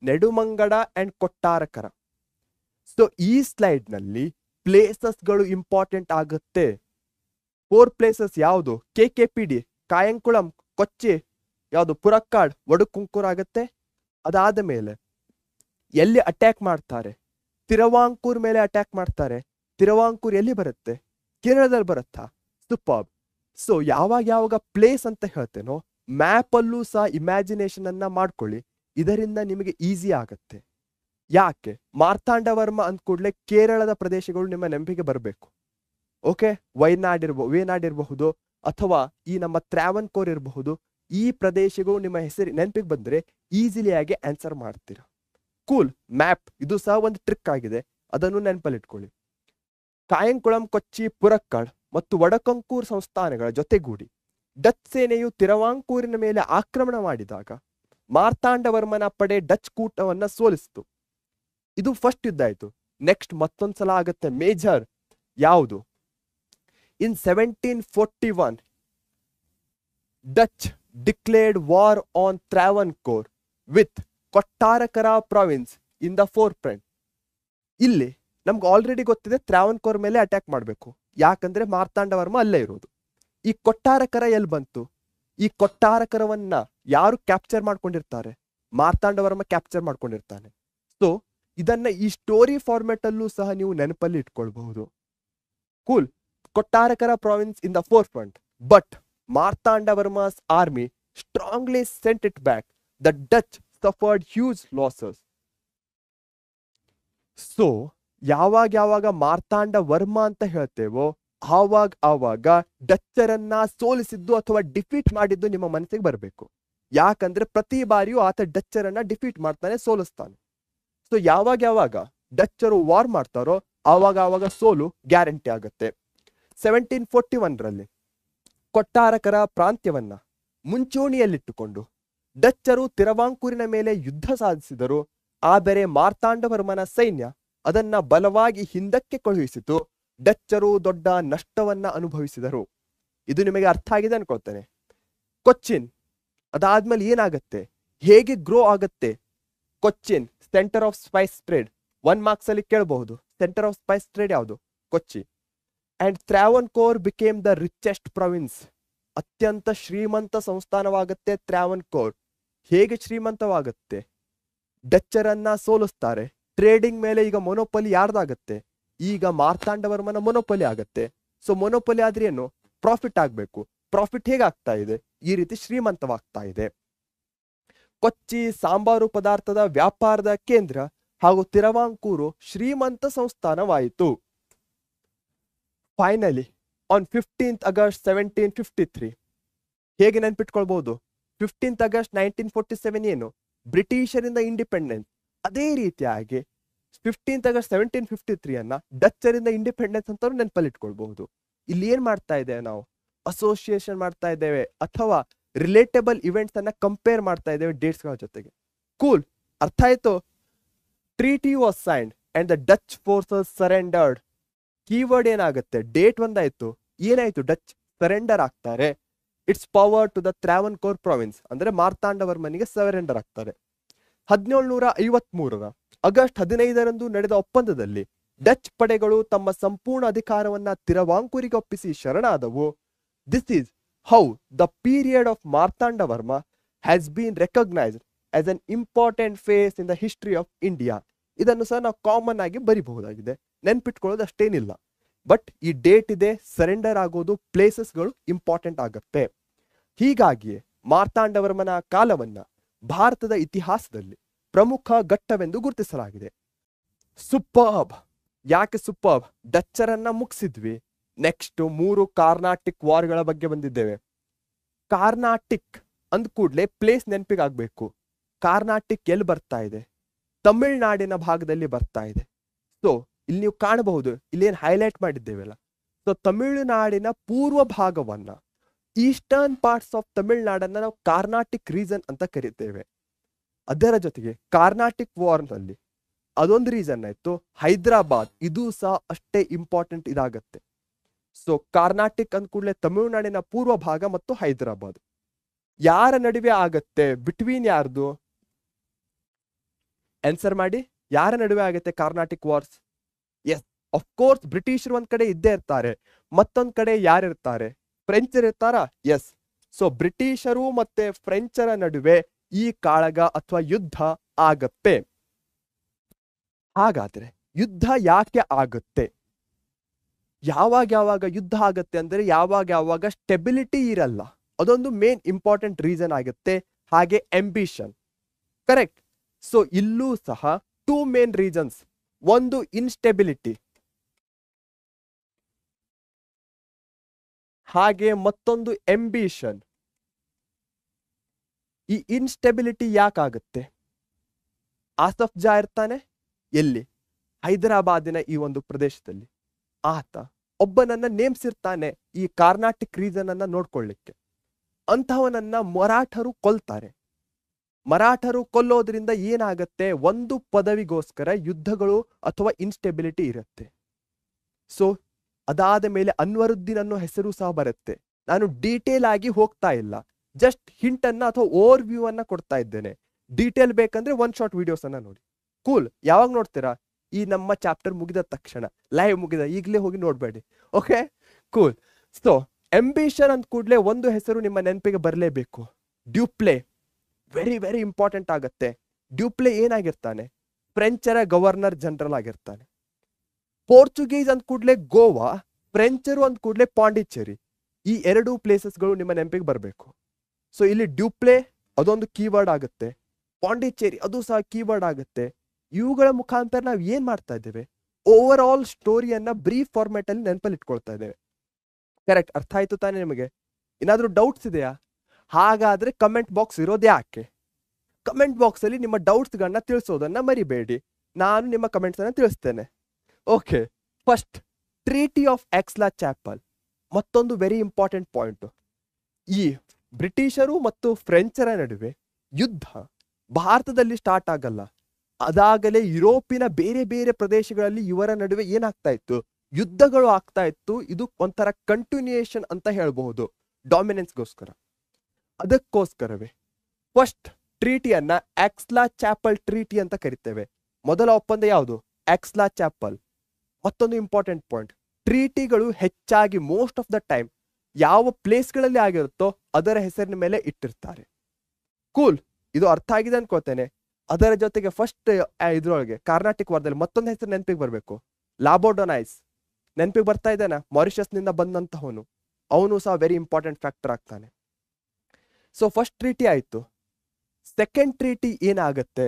Nedumangad and Kottarakkara. So ಈ ಸ್ಲೈಡ್ ನಲ್ಲಿ ಪ್ಲೇಸಸ್ಗಳು ಇಂಪಾರ್ಟೆಂಟ್ ಆಗುತ್ತೆ. 4 ಪ್ಲೇಸಸ್ ಯಾವುದು? KKPD, ಕಾಯಂಕುಳಂ, ಕೊಚ್ಚಿ, ಯಾವುದು ಪುರಕ್ಕಾಡ್, ವಡುಕುಂಕೂರ್ ಆಗುತ್ತೆ. ಅದಾದ ಮೇಲೆ ಎಲ್ಲಿ ಅಟ್ಯಾಕ್ ಮಾಡ್ತಾರೆ? ತಿರವಾಂಕೂರ್ ಮೇಲೆ ಅಟ್ಯಾಕ್ ಮಾಡ್ತಾರೆ. ತಿರವಾಂಕೂರ್ ಎಲ್ಲಿ ಬರುತ್ತೆ? ಕೇರಳದಲ್ಲಿ ಬರುತ್ತಾ? ಸೂಪರ್. ಸೊ ಯಾವಾಗ ಪ್ಲೇಸ್ ಅಂತ ಹೇಳ್ತೇನೋ ಮ್ಯಾಪ್ ಅಲ್ಲೂ ಸಹ ಇಮ್ಯಾಜಿನೇಷನ್ ಅನ್ನ ಮಾಡ್ಕೊಳ್ಳಿ. ಇದರಿಂದ ನಿಮಗೆ ಈಸಿ ಆಗತ್ತೆ. ಯಾಕೆ? ಮಾರ್ತಾಂಡ ವರ್ಮ ಅಂದ ಕೂಡಲೇ ಕೇರಳದ ಪ್ರದೇಶಗಳು ನಿಮ್ಮ ನೆನಪಿಗೆ ಬರಬೇಕು. ಓಕೆ, ವೇನಾಡ್ ಇರಬಹುದು ಅಥವಾ ಈ ನಮ್ಮ ಟ್ರಾವನ್ಕೋರ್ ಇರಬಹುದು. ಈ ಪ್ರದೇಶಗಳು ನಿಮ್ಮ ಹೆಸರು ನೆನಪಿಗೆ ಬಂದ್ರೆ ಈಸಿಲಿ ಆಗಿ ಆನ್ಸರ್ ಮಾಡ್ತೀರಾ. ಕೂಲ್. ಮ್ಯಾಪ್ ಇದು ಸಹ ಒಂದು ಟ್ರಿಕ್ ಆಗಿದೆ, ಅದನ್ನು ನೆನಪಲ್ಲಿ ಇಟ್ಕೊಳ್ಳಿ. ಕಾಯಂಕುಳಂ, ಕೊಚ್ಚಿ, ಪುರಕ್ಕಡ್ ಮತ್ತು ವಡಕಂಕೂರ್ ಸಂಸ್ಥಾನಗಳ ಜೊತೆಗೂಡಿ ಡಚ್ ಸೇನೆಯು ತಿರವಾಂಕೂರಿನ ಮೇಲೆ ಆಕ್ರಮಣ ಮಾಡಿದಾಗ ಮಾರ್ತಾಂಡವರ್ಮನ ಪಡೆ ಡಚ್ ಕೂಟವನ್ನ ಸೋಲಿಸಿತು. ಇದು ಫಸ್ಟ್ ಯುದ್ಧ ಆಯ್ತು. ನೆಕ್ಸ್ಟ್ ಮತ್ತೊಂದ್ಸಲ ಆಗತ್ತೆ ಮೇಜರ್. ಯಾವುದು? In 1741 Dutch declared war on Travancore with Kottarakkara province in the forefront. ಇಲ್ಲಿ ನಮ್ಗೆ ಆಲ್ರೆಡಿ ಗೊತ್ತಿದೆ ಟ್ರಾವನ್ಕೋರ್ ಮೇಲೆ ಅಟ್ಯಾಕ್ ಮಾಡಬೇಕು, ಯಾಕಂದ್ರೆ ಮಾರ್ತಾಂಡವರ್ಮ ಅಲ್ಲೇ ಇರೋದು. ಈ ಕೊಟ್ಟಾರಕರ ಎಲ್ಲಿ ಬಂತು? ಈ ಕೊಟ್ಟಾರಕರವನ್ನ ಯಾರು ಕ್ಯಾಪ್ಚರ್ ಮಾಡ್ಕೊಂಡಿರ್ತಾರೆ? ಮಾರ್ತಾಂಡವರ್ಮ ಕ್ಯಾಪ್ಚರ್ ಮಾಡ್ಕೊಂಡಿರ್ತಾನೆ. ಸೊ ಇದನ್ನ ಈ ಸ್ಟೋರಿ ಫಾರ್ಮೆಟ್ ಅಲ್ಲೂ ಸಹ ನೀವು ನೆನಪಲ್ಲಿ ಇಟ್ಕೊಳ್ಬಹುದು. Cool. Kottarakkara province in the forefront, but Marthandavarma's army strongly sent it back. The Dutch suffered huge losses. So ಯಾವಾಗ ಮಾರ್ತಾಂಡ ವರ್ಮ ಅಂತ ಹೇಳ್ತೇವೋ ಆವಾಗ ಡಚ್ಚರನ್ನ ಸೋಲಿಸಿದ್ದು ಅಥವಾ ಡಿಫೀಟ್ ಮಾಡಿದ್ದು ನಿಮ್ಮ ಮನಸ್ಸಿಗೆ ಬರಬೇಕು. ಯಾಕಂದ್ರೆ ಪ್ರತಿ ಬಾರಿಯೂ ಆತ ಡಚ್ಚರನ್ನ ಡಿಫೀಟ್ ಮಾಡ್ತಾನೆ, ಸೋಲಿಸ್ತಾನೆ. ಸೊ ಯಾವಾಗ ಡಚ್ಚರು ವಾರ್ ಮಾಡ್ತಾರೋ ಆವಾಗ ಸೋಲು ಗ್ಯಾರಂಟಿ ಆಗುತ್ತೆ. 1741 ಕೊಟ್ಟಾರಕರ ಪ್ರಾಂತ್ಯವನ್ನ ಮುಂಚೂಣಿಯಲ್ಲಿಟ್ಟುಕೊಂಡು ಡಚ್ಚರು ತಿರವಾಂಕೂರಿನ ಮೇಲೆ ಯುದ್ಧ ಸಾಧಿಸಿದರು. ಆದರೆ ಮಾರ್ತಾಂಡವರ್ಮನ ಸೈನ್ಯ ಅದನ್ನ ಬಲವಾಗಿ ಹಿಂದಕ್ಕೆ ಕಳುಹಿಸಿತು. ಡಚ್ಚರು ದೊಡ್ಡ ನಷ್ಟವನ್ನ ಅನುಭವಿಸಿದರು. ಇದು ನಿಮಗೆ ಅರ್ಥ ಆಗಿದೆ ಅನ್ಕೊಳ್ತೇನೆ. ಕೊಚ್ಚಿನ್ ಅದಾದ್ಮೇಲೆ ಏನಾಗತ್ತೆ, ಹೇಗೆ ಗ್ರೋ ಆಗತ್ತೆ? Cochin centre of spice trade. 1 marks ಅಲ್ಲಿ ಕೇಳಬಹುದು. ಸೆಂಟರ್ ಆಫ್ ಸ್ಪೈಸ್ ಟ್ರೇಡ್ ಯಾವುದು? Kochi. And Travancore became the richest province. ಅತ್ಯಂತ ಶ್ರೀಮಂತ ಸಂಸ್ಥಾನವಾಗುತ್ತೆ ಟ್ರಾವನ್ಕೋರ್. ಹೇಗೆ ಶ್ರೀಮಂತವಾಗುತ್ತೆ? ಡಚ್ಚರನ್ನ ಸೋಲಿಸ್ತಾರೆ. ಟ್ರೇಡಿಂಗ್ ಮೇಲೆ ಈಗ ಮೊನೋಪಲಿ ಯಾರ್ದಾಗತ್ತೆ? ಈಗ ಮಾರ್ತಾಂಡವರ್ಮನ ಮೊನೋಪಲಿ ಆಗತ್ತೆ. ಸೊ ಮೊನೋಪಲಿ ಆದ್ರೆ ಏನು? ಪ್ರಾಫಿಟ್ ಆಗ್ಬೇಕು. ಪ್ರಾಫಿಟ್ ಹೇಗಾಗ್ತಾ ಇದೆ? ಈ ರೀತಿ ಶ್ರೀಮಂತವಾಗ್ತಾ ಇದೆ. ಕೊಚ್ಚಿ ಸಾಂಬಾರು ಪದಾರ್ಥದ ವ್ಯಾಪಾರದ ಕೇಂದ್ರ ಹಾಗೂ ತಿರವಾಂಕೂರು ಶ್ರೀಮಂತ ಸಂಸ್ಥಾನವಾಯಿತು. ಫೈನಲಿ ಆನ್ 15th August 1753 ಹೇಗೆ ನೆನ್ಪಿಟ್ಕೊಳ್ಬಹುದು? 15th August 1947 ಏನು? ಬ್ರಿಟಿಷರಿಂದ ಇಂಡಿಪೆಂಡೆನ್ಸ್. ಅದೇ ರೀತಿಯಾಗಿ 15th August 1753 ಅನ್ನ ಡಚ್ಚರಿಂದ ಇಂಡಿಪೆಂಡೆನ್ಸ್ ಅಂತ ನೆನಪಲ್ಲಿ ಇಟ್ಕೊಳ್ಬಹುದು. ಇಲ್ಲಿ ಏನ್ ಮಾಡ್ತಾ ಇದೆ? ನಾವು ಅಸೋಸಿಯೇಷನ್ ಮಾಡ್ತಾ ಇದ್ದೇವೆ ಅಥವಾ ರಿಲೇಟಬಲ್ ಇವೆಂಟ್ಸ್ ಅನ್ನ ಕಂಪೇರ್ ಮಾಡ್ತಾ ಇದ್ದೇವೆ ಡೇಟ್ಸ್ ಗಳ ಜೊತೆಗೆ. ಕೂಲ್, ಅರ್ಥ ಆಯ್ತು? Treaty was signed and the Dutch forces surrendered. Keyword ಏನಾಗುತ್ತೆ, ಡೇಟ್ ಒಂದಾಯ್ತು, ಏನಾಯ್ತು, ಡಚ್ ಸರೆಂಡರ್ ಆಗ್ತಾರೆ. It's power to the Travancore province, ಅಂದ್ರೆ ಮಾರ್ತಾಂಡವರ್ಮನಿಗೆ ಸರೆಂಡರ್ ಆಗ್ತಾರೆ. 1753 ಆಗಸ್ಟ್ 15 ನಡೆದ ಒಪ್ಪಂದದಲ್ಲಿ ಡಚ್ ಪಡೆಗಳು ತಮ್ಮ ಸಂಪೂರ್ಣ ಅಧಿಕಾರವನ್ನ ತಿರುವಾಂಕೂರಿಗೆ ಒಪ್ಪಿಸಿ ಶರಣಾದವು. This is how the period of Marthandavarma has been recognised as an important phase in the history of India. ಇದನ್ನು ಸಹ ನಾವು ಕಾಮನ್ ಆಗಿ ಬರಿಬಹುದಾಗಿದೆ, ನೆನ್ಪಿಟ್ಕೊಳ್ಳೋದು ಅಷ್ಟೇನಿಲ್ಲ. ಬಟ್ ಈ ಡೇಟ್ ಇದೆ, ಸರೆಂಡರ್ ಆಗೋದು, ಪ್ಲೇಸಸ್ಗಳು ಇಂಪಾರ್ಟೆಂಟ್ ಆಗತ್ತೆ. ಹೀಗಾಗಿಯೇ ಮಾರ್ತಾಂಡವರ್ಮನ ಕಾಲವನ್ನ ಭಾರತದ ಇತಿಹಾಸದಲ್ಲಿ ಪ್ರಮುಖ ಘಟ್ಟವೆಂದು ಗುರುತಿಸಲಾಗಿದೆ. ಸೂಪರ್ಬ್. ಯಾಕೆ ಸೂಪರ್ಬ್? ಡಚ್ಚರನ್ನ ಮುಗಿಸಿದ್ವಿ. ನೆಕ್ಸ್ಟ್ 3 ಕಾರ್ನಾಟಿಕ್ ವಾರ್ಗಳ ಬಗ್ಗೆ ಬಂದಿದ್ದೇವೆ. ಕಾರ್ನಾಟಿಕ್ ಅಂದ ಕೂಡಲೇ ಪ್ಲೇಸ್ ನೆನಪಿಗಾಗಬೇಕು. ಕಾರ್ನಾಟಿಕ್ ಎಲ್ಲಿ ಬರ್ತಾ ಇದೆ? ತಮಿಳುನಾಡಿನ ಭಾಗದಲ್ಲಿ ಬರ್ತಾ ಇದೆ. ಸೊ ಇಲ್ಲಿ ನೀವು ಕಾಣಬಹುದು, ಇಲ್ಲೇನು ಹೈಲೈಟ್ ಮಾಡಿದ್ದೇವಲ್ಲ, ಸೊ ತಮಿಳುನಾಡಿನ ಪೂರ್ವ ಭಾಗವನ್ನ, ಈಸ್ಟರ್ನ್ ಪಾರ್ಟ್ಸ್ ಆಫ್ ತಮಿಳುನಾಡನ್ನ ನಾವು ಕಾರ್ನಾಟಿಕ್ ರೀಜನ್ ಅಂತ ಕರೀತೇವೆ. ಅದರ ಜೊತೆಗೆ ಕಾರ್ನಾಟಿಕ್ ವಾರ್ನಲ್ಲಿ ಅದೊಂದು ರೀಸನ್ ಆಯ್ತು. ಹೈದರಾಬಾದ್, ಇದು ಸಹ ಅಷ್ಟೇ ಇಂಪಾರ್ಟೆಂಟ್ ಇದಾಗತ್ತೆ. ಸೊ ಕಾರ್ನಾಟಿಕ್ ಅಂದ ಕೂಡಲೇ ತಮಿಳುನಾಡಿನ ಪೂರ್ವ ಭಾಗ ಮತ್ತು ಹೈದರಾಬಾದ್ ಯಾರ ನಡುವೆ ಆಗತ್ತೆ? ಬಿಟ್ವೀನ್ ಯಾರ್ದು? ಆನ್ಸರ್ ಮಾಡಿ. ಯಾರ ನಡುವೆ ಆಗತ್ತೆ Carnatic wars? Yes, of course ಬ್ರಿಟಿಷರು ಒಂದ್ ಕಡೆ ಇದ್ದೇ ಇರ್ತಾರೆ, ಮತ್ತೊಂದ್ ಕಡೆ ಯಾರಿರ್ತಾರೆ? ಫ್ರೆಂಚರ್ ಇರ್ತಾರ? ಎಸ್. ಸೊ ಬ್ರಿಟಿಷರು ಮತ್ತೆ ಫ್ರೆಂಚರ ನಡುವೆ ಈ ಕಾಳಗ ಅಥವಾ ಯುದ್ಧ ಆಗತ್ತೆ. ಹಾಗಾದ್ರೆ ಯುದ್ಧ ಯಾಕೆ ಆಗುತ್ತೆ? ಯಾವಾಗ ಯುದ್ಧ ಆಗತ್ತೆ ಅಂದ್ರೆ ಯಾವಾಗ ಸ್ಟೆಬಿಲಿಟಿ ಇರಲ್ಲ, ಅದೊಂದು ಮೇನ್ ಇಂಪಾರ್ಟೆಂಟ್ ರೀಸನ್ ಆಗುತ್ತೆ. ಹಾಗೆ ಅಂಬಿಷನ್, ಕರೆಕ್ಟ್. ಸೊ ಇಲ್ಲೂ ಸಹ 2 ಮೇನ್ ರೀಸನ್ಸ್, ಒಂದು ಇನ್ಸ್ಟೆಬಿಲಿಟಿ, ಹಾಗೆ ಮತ್ತೊಂದು ಅಂಬಿಷನ್. ಈ ಇನ್ಸ್ಟೆಬಿಲಿಟಿ ಯಾಕಾಗುತ್ತೆ? ಆಸಫ್ ಜಾ ಇರ್ತಾನೆ ಎಲ್ಲಿ? ಹೈದರಾಬಾದಿನ ಈ ಒಂದು ಪ್ರದೇಶದಲ್ಲಿ. ಆತ ಒಬ್ಬನನ್ನ ನೇಮಿಸಿರ್ತಾನೆ ಈ ಕಾರ್ನಾಟಿಕ್ ರೀಜನ್ ಅನ್ನ ನೋಡ್ಕೊಳ್ಳಿಕ್ಕೆ. ಅಂತಹವನನ್ನ ಮರಾಠರು ಕೊಲ್ತಾರೆ. ಮರಾಠರು ಕೊಲ್ಲೋದ್ರಿಂದ ಏನಾಗತ್ತೆ? ಒಂದು ಪದವಿಗೋಸ್ಕರ ಯುದ್ಧಗಳು ಅಥವಾ ಇನ್ಸ್ಟೆಬಿಲಿಟಿ ಇರುತ್ತೆ. ಸೊ ಅದಾದ ಮೇಲೆ ಅನ್ವರುದ್ದೀನ್ ಅನ್ನೋ ಹೆಸರು ಸಹ ಬರುತ್ತೆ. ನಾನು ಡೀಟೇಲ್ ಆಗಿ ಹೋಗ್ತಾ ಇಲ್ಲ, ಜಸ್ಟ್ ಹಿಂಟ್ ಅನ್ನ ಅಥವಾ ಓವರ್ ವ್ಯೂ ಅನ್ನ ಕೊಡ್ತಾ ಇದ್ದೇನೆ. ಡೀಟೇಲ್ ಬೇಕಂದ್ರೆ 1 ಶಾರ್ಟ್ ವಿಡಿಯೋಸ್ ಅನ್ನ ನೋಡಿ. ಕೂಲ್. ಯಾವಾಗ ನೋಡ್ತೀರಾ? ಈ ನಮ್ಮ ಚಾಪ್ಟರ್ ಮುಗಿದ ತಕ್ಷಣ, ಲೈವ್ ಮುಗಿದ ಈಗಲೇ ಹೋಗಿ ನೋಡ್ಬೇಡಿ. Okay, cool. ಸೊ ಅಂಬಿಷನ್ ಅಂದ ಕೂಡಲೇ ಒಂದು ಹೆಸರು ನಿಮ್ಮ ನೆನಪಿಗೆ ಬರಲೇಬೇಕು, ಡ್ಯೂಪ್ಲೆ. ವೆರಿ ವೆರಿ ಇಂಪಾರ್ಟೆಂಟ್ ಆಗತ್ತೆ. ಡ್ಯೂಪ್ಲೆ ಏನಾಗಿರ್ತಾನೆ? ಫ್ರೆಂಚರ ಗವರ್ನರ್ ಜನರಲ್ ಆಗಿರ್ತಾನೆ. ಪೋರ್ಚುಗೀಸ್ ಅಂದ ಕೂಡಲೇ ಗೋವಾ, ಫ್ರೆಂಚರು ಅಂದ ಕೂಡಲೇ ಪಾಂಡಿಚೇರಿ. ಈ 2 ಪ್ಲೇಸಸ್ಗಳು ನಿಮ್ಮ ನೆನಪಿಗೆ ಬರಬೇಕು. ಸೊ ಇಲ್ಲಿ ಡ್ಯೂಪ್ಲೆ ಅದೊಂದು ಕೀವರ್ಡ್ ಆಗುತ್ತೆ, ಪಾಂಡಿಚೇರಿ ಅದು ಸಹ ಕೀವರ್ಡ್ ಆಗುತ್ತೆ. ಇವುಗಳ ಮುಖಾಂತರ ನಾವು ಏನ್ ಮಾಡ್ತಾ ಇದ್ದೇವೆ? ಓವರ್ ಆಲ್ ಸ್ಟೋರಿಯನ್ನ ಬ್ರೀಫ್ ಫಾರ್ಮ್ಯಾಟ್ ಅಲ್ಲಿ ನೆನಪಲ್ಲಿ ಇಟ್ಕೊಳ್ತಾ ಇದ್ದೇವೆ. ಕರೆಕ್ಟ್, ಅರ್ಥ ಆಯ್ತು ತಾನೇ ನಿಮಗೆ? ಏನಾದ್ರೂ ಡೌಟ್ಸ್ ಇದೆಯಾ? ಹಾಗಾದ್ರೆ ಕಮೆಂಟ್ ಬಾಕ್ಸ್ ಇರೋದು ಯಾಕೆ? ಕಮೆಂಟ್ ಬಾಕ್ಸ್ ಅಲ್ಲಿ ನಿಮ್ಮ ಡೌಟ್ಸ್ ಗಳನ್ನ ತಿಳಿಸೋದನ್ನ ಮರಿಬೇಡಿ, ನಾನು ನಿಮ್ಮ ಕಮೆಂಟ್ಸ್ ಅನ್ನ ತಿಳಿಸ್ತೇನೆ. Okay, first treaty of Aix la Chapelle, ಮತ್ತೊಂದು ವೆರಿ ಇಂಪಾರ್ಟೆಂಟ್ ಪಾಯಿಂಟ್. ಈ ಬ್ರಿಟಿಷರು ಮತ್ತು ಫ್ರೆಂಚರ ನಡುವೆ ಯುದ್ಧ ಭಾರತದಲ್ಲಿ ಸ್ಟಾರ್ಟ್ ಆಗಲ್ಲ, ಅದಾಗಲೇ ಯುರೋಪಿನ ಬೇರೆ ಬೇರೆ ಪ್ರದೇಶಗಳಲ್ಲಿ ಇವರ ನಡುವೆ ಏನಾಗ್ತಾ ಇತ್ತು? ಯುದ್ಧಗಳು ಆಗ್ತಾ ಇತ್ತು. ಇದು ಒಂಥರ ಕಂಟಿನ್ಯೂಯೇಷನ್ ಅಂತ ಹೇಳಬಹುದು, ಡಾಮಿನೆನ್ಸ್ಗೋಸ್ಕರ. ಅದಕ್ಕೋಸ್ಕರವೇ ಫಸ್ಟ್ ಟ್ರೀಟಿಯನ್ನ ಆಕ್ಸ್ಲಾ ಚಾಪಲ್ ಟ್ರೀಟಿ ಅಂತ ಕರಿತೇವೆ. ಮೊದಲ ಒಪ್ಪಂದ ಯಾವುದು? ಆಕ್ಸ್ಲಾ ಚಾಪಲ್. ಮತ್ತೊಂದು ಇಂಪಾರ್ಟೆಂಟ್ ಪಾಯಿಂಟ್, ಟ್ರೀಟಿಗಳು ಹೆಚ್ಚಾಗಿ ಮೋಸ್ಟ್ ಆಫ್ ದ ಟೈಮ್ ಯಾವ ಪ್ಲೇಸ್ಗಳಲ್ಲಿ ಆಗಿರುತ್ತೋ ಅದರ ಹೆಸರಿನ ಮೇಲೆ ಇಟ್ಟಿರ್ತಾರೆ. ಕೂಲ್, ಇದು ಅರ್ಥ ಆಗಿದೆ ಅನ್ಕೋತೇನೆ. ಅದರ ಜೊತೆಗೆ ಫಸ್ಟ್ ಇದ್ರೊಳಗೆ ಕಾರ್ನಾಟಿಕ್ ವಾರದಲ್ಲಿ ಮತ್ತೊಂದು ಹೆಸರು ನೆನಪಿಗೆ ಬರಬೇಕು, ಲಾಬೋಡೊನೈಸ್. ನೆನಪಿಗೆ ಬರ್ತಾ ಇದ್ದಾನ? ಮಾರಿಷಸ್ ನಿಂದ ಬಂದಂತಹವನು, ಅವನು ಸಹ ವೆರಿ ಇಂಪಾರ್ಟೆಂಟ್ ಫ್ಯಾಕ್ಟರ್ ಆಗ್ತಾನೆ. ಸೊ ಫಸ್ಟ್ ಟ್ರೀಟಿ ಆಯ್ತು. ಸೆಕೆಂಡ್ ಟ್ರೀಟಿ ಏನಾಗುತ್ತೆ?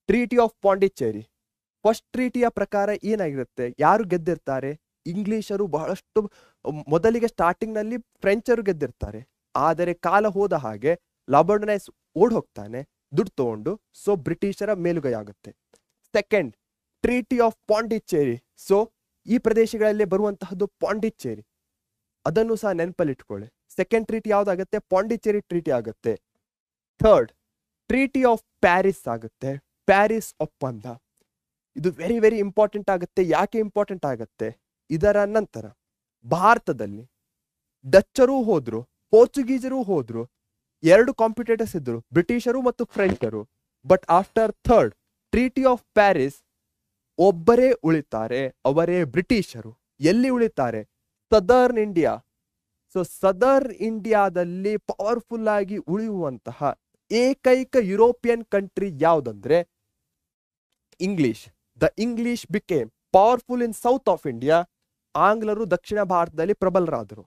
Treaty of Pondicherry. ಫಸ್ಟ್ ಟ್ರೀಟಿಯ ಪ್ರಕಾರ ಏನಾಗಿರುತ್ತೆ? ಯಾರು ಗೆದ್ದಿರ್ತಾರೆ? ಇಂಗ್ಲಿಷರು ಬಹಳಷ್ಟು ಮೊದಲಿಗೆ ಸ್ಟಾರ್ಟಿಂಗ್ ನಲ್ಲಿ ಫ್ರೆಂಚರು ಗೆದ್ದಿರ್ತಾರೆ. ಆದರೆ ಕಾಲ ಹೋದ ಹಾಗೆ ಲಾಬೋಡೊನೈಸ್ ಓಡ್ ಹೋಗ್ತಾನೆ ದುಡ್ಡು ತಗೊಂಡು. ಸೊ ಬ್ರಿಟಿಷರ ಮೇಲುಗೈ ಆಗುತ್ತೆ. Second treaty of Pondicherry. So ಈ ಪ್ರದೇಶಗಳಲ್ಲಿ ಬರುವಂತಹದ್ದು ಪಾಂಡಿಚೇರಿ, ಅದನ್ನು ಸಹ ನೆನಪಲ್ಲಿಟ್ಕೊಳ್ಳಿ. ಸೆಕೆಂಡ್ ಟ್ರೀಟಿ ಯಾವ್ದಾಗುತ್ತೆ? ಪಾಂಡಿಚೇರಿ ಟ್ರೀಟಿ ಆಗುತ್ತೆ. ಥರ್ಡ್ ಟ್ರೀಟಿ ಆಫ್ ಪ್ಯಾರಿಸ್ ಆಗುತ್ತೆ, ಪ್ಯಾರಿಸ್ ಒಪ್ಪಂದ. ಇದು ವೆರಿ ವೆರಿ ಇಂಪಾರ್ಟೆಂಟ್ ಆಗುತ್ತೆ. ಯಾಕೆ ಇಂಪಾರ್ಟೆಂಟ್ ಆಗುತ್ತೆ? ಇದರ ನಂತರ ಭಾರತದಲ್ಲಿ ಡಚ್ಚರು ಹೋದ್ರು, ಪೋರ್ಚುಗೀಸರು ಹೋದ್ರು, ಎರಡು ಕಾಂಪಿಟೇಟರ್ಸ್ ಇದ್ರು, ಬ್ರಿಟಿಷರು ಮತ್ತು ಫ್ರೆಂಚರು. But after third treaty of Paris ಒಬ್ಬರೇ ಉಳಿತಾರೆ, ಅವರೇ ಬ್ರಿಟಿಷರು. ಎಲ್ಲಿ ಉಳಿತಾರೆ? Southern India. ಸೊ ಸದರ್ನ್ ಇಂಡಿಯಾದಲ್ಲಿ ಪವರ್ಫುಲ್ ಆಗಿ ಉಳಿಯುವಂತಹ ಏಕೈಕ ಯುರೋಪಿಯನ್ ಕಂಟ್ರಿ ಯಾವುದಂದ್ರೆ English. The English became powerful in south of India. ಆಂಗ್ಲರು ದಕ್ಷಿಣ ಭಾರತದಲ್ಲಿ ಪ್ರಬಲರಾದರು.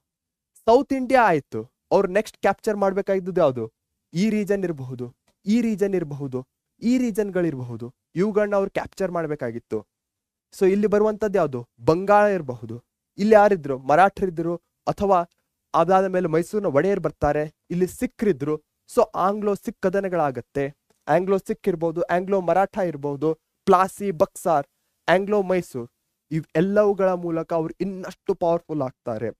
ಸೌತ್ ಇಂಡಿಯಾ ಆಯ್ತು, ಅವ್ರು ನೆಕ್ಸ್ಟ್ ಕ್ಯಾಪ್ಚರ್ ಮಾಡ್ಬೇಕಾಗಿದ್ದು ಯಾವುದು? ಈ ರೀಜನ್ ಇರಬಹುದು, ಈ ರೀಜನ್ ಇರಬಹುದು, ಈ ರೀಜನ್ಗಳಿರಬಹುದು. ಇವುಗಳನ್ನ ಅವ್ರು ಕ್ಯಾಪ್ಚರ್ ಮಾಡ್ಬೇಕಾಗಿತ್ತು. ಸೊ ಇಲ್ಲಿ ಬರುವಂತದ್ದು ಯಾವುದು? ಬಂಗಾಳ ಇರಬಹುದು. ಇಲ್ಲಿ ಯಾರಿದ್ರು? ಮರಾಠರಿದ್ರು, ಅಥವಾ ಅದಾದ ಮೇಲೆ ಮೈಸೂರಿನ ಒಡೆಯರ್ ಬರ್ತಾರೆ. ಇಲ್ಲಿ ಸಿಖ್ರಿದ್ರು. ಸೊ ಆಂಗ್ಲೋ ಸಿಖ್ ಕದನಗಳಾಗತ್ತೆ. ಆಂಗ್ಲೋ ಸಿಖ್ ಇರ್ಬೋದು, ಆಂಗ್ಲೋ ಮರಾಠ ಇರ್ಬೋದು, ಪ್ಲಾಸಿ, ಬಕ್ಸಾರ್, ಆಂಗ್ಲೋ ಮೈಸೂರ್, ಇವೆಲ್ಲವುಗಳ ಮೂಲಕ ಅವ್ರು ಇನ್ನಷ್ಟು ಪವರ್ಫುಲ್ ಆಗ್ತಾರೆ.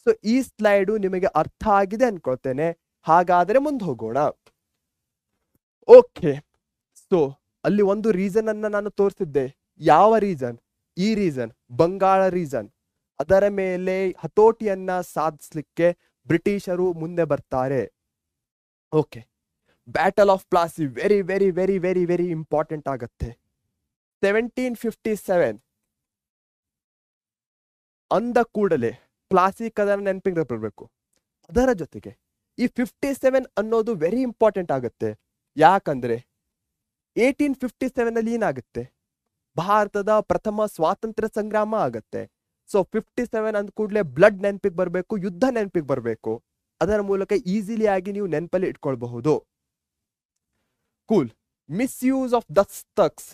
ಸೊ ಈ ಸ್ಲೈಡು ನಿಮಗೆ ಅರ್ಥ ಆಗಿದೆ ಅನ್ಕೊಳ್ತೇನೆ. ಹಾಗಾದ್ರೆ ಮುಂದೆ ಹೋಗೋಣ. ಓಕೆ, ಸೊ ಅಲ್ಲಿ ಒಂದು ರೀಸನ್ ಅನ್ನ ನಾನು ತೋರಿಸಿದ್ದೆ. ಯಾವ ರೀಸನ್? ಈ ರೀಸನ್, ಬಂಗಾಳ ರೀಸನ್. ಅದರ ಮೇಲೆ ಹತೋಟಿಯನ್ನ ಸಾಧಿಸ್ಲಿಕ್ಕೆ ಬ್ರಿಟಿಷರು ಮುಂದೆ ಬರ್ತಾರೆ. Okay, battle of Plassey very very very very very important ಆಗತ್ತೆ. 1757 ಅಂದ ಕೂಡಲೇ ಪ್ಲಾಸಿ ಕದನ ನೆನಪಿಗೆ ಬರಬೇಕು. ಅದರ ಜೊತೆಗೆ ಈ 57 ಅನ್ನೋದು ವೆರಿ ಇಂಪಾರ್ಟೆಂಟ್ ಆಗುತ್ತೆ. ಯಾಕಂದ್ರೆ 1857 ಅಲ್ಲಿ ಏನಾಗುತ್ತೆ? ಭಾರತದ ಪ್ರಥಮ ಸ್ವಾತಂತ್ರ್ಯ ಸಂಗ್ರಾಮ ಆಗತ್ತೆ. ಸೊ 57 ಅಂದ ಕೂಡಲೇ ಬ್ಲಡ್ ನೆನಪಿಗೆ ಬರಬೇಕು, ಯುದ್ಧ ನೆನಪಿಗೆ ಬರಬೇಕು. ಅದರ ಮೂಲಕ ಈಸಿಲಿ ಆಗಿ ನೀವು ನೆನಪಲ್ಲಿ ಇಟ್ಕೊಳ್ಬಹುದು. ಕೂಲ್. ಮಿಸ್ಯೂಸ್ ಆಫ್ ದಸ್ತಕ್ಸ್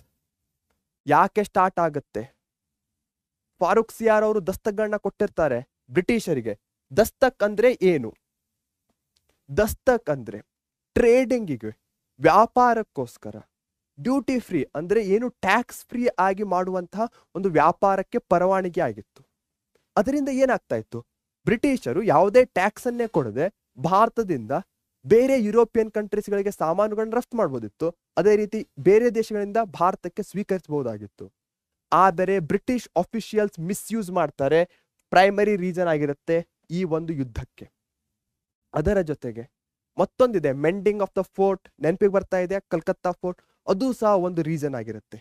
ಯಾಕೆ ಸ್ಟಾರ್ಟ್ ಆಗುತ್ತೆ? ಫಾರೂಕ್ ಸಿಯಾರ್ ಅವರು ದಸ್ತಕ್ಗಳನ್ನ ಕೊಟ್ಟಿರ್ತಾರೆ ಬ್ರಿಟಿಷರಿಗೆ. ದಸ್ತಕ್ ಅಂದ್ರೆ ಏನು? ದಸ್ತಕ್ ಅಂದ್ರೆ ಟ್ರೇಡಿಂಗಿಗೆ, ವ್ಯಾಪಾರಕ್ಕೋಸ್ಕರ. ಡ್ಯೂಟಿ ಫ್ರೀ ಅಂದ್ರೆ ಏನು? ಟ್ಯಾಕ್ಸ್ ಫ್ರೀ ಆಗಿ ಮಾಡುವಂತಹ ಒಂದು ವ್ಯಾಪಾರಕ್ಕೆ ಪರವಾನಗಿ ಆಗಿತ್ತು. ಅದರಿಂದ ಏನಾಗ್ತಾ ಇತ್ತು? ಬ್ರಿಟಿಷರು ಯಾವುದೇ ಟ್ಯಾಕ್ಸ್ ಅನ್ನೇ ಕೊಡದೆ ಭಾರತದಿಂದ ಬೇರೆ ಯುರೋಪಿಯನ್ ಕಂಟ್ರೀಸ್ಗಳಿಗೆ ಸಾಮಾನುಗಳನ್ನ ರಫ್ತು ಮಾಡಬಹುದಿತ್ತು. ಅದೇ ರೀತಿ ಬೇರೆ ದೇಶಗಳಿಂದ ಭಾರತಕ್ಕೆ ಸ್ವೀಕರಿಸಬಹುದಾಗಿತ್ತು. ಆದರೆ ಬ್ರಿಟಿಷ್ ಆಫಿಷಿಯಲ್ಸ್ ಮಿಸ್ಯೂಸ್ ಮಾಡ್ತಾರೆ. ಪ್ರೈಮರಿ ರೀಸನ್ ಆಗಿರುತ್ತೆ ಈ ಒಂದು ಯುದ್ಧಕ್ಕೆ. ಅದರ ಜೊತೆಗೆ ಮತ್ತೊಂದಿದೆ, ಮೆಂಡಿಂಗ್ ಆಫ್ ದ ಫೋರ್ಟ್ ನೆನಪಿಗೆ ಬರ್ತಾ ಇದೆ, ಕಲ್ಕತ್ತಾ ಫೋರ್ಟ್. ಅದು ಸಹ ಒಂದು ರೀಸನ್ ಆಗಿರುತ್ತೆ.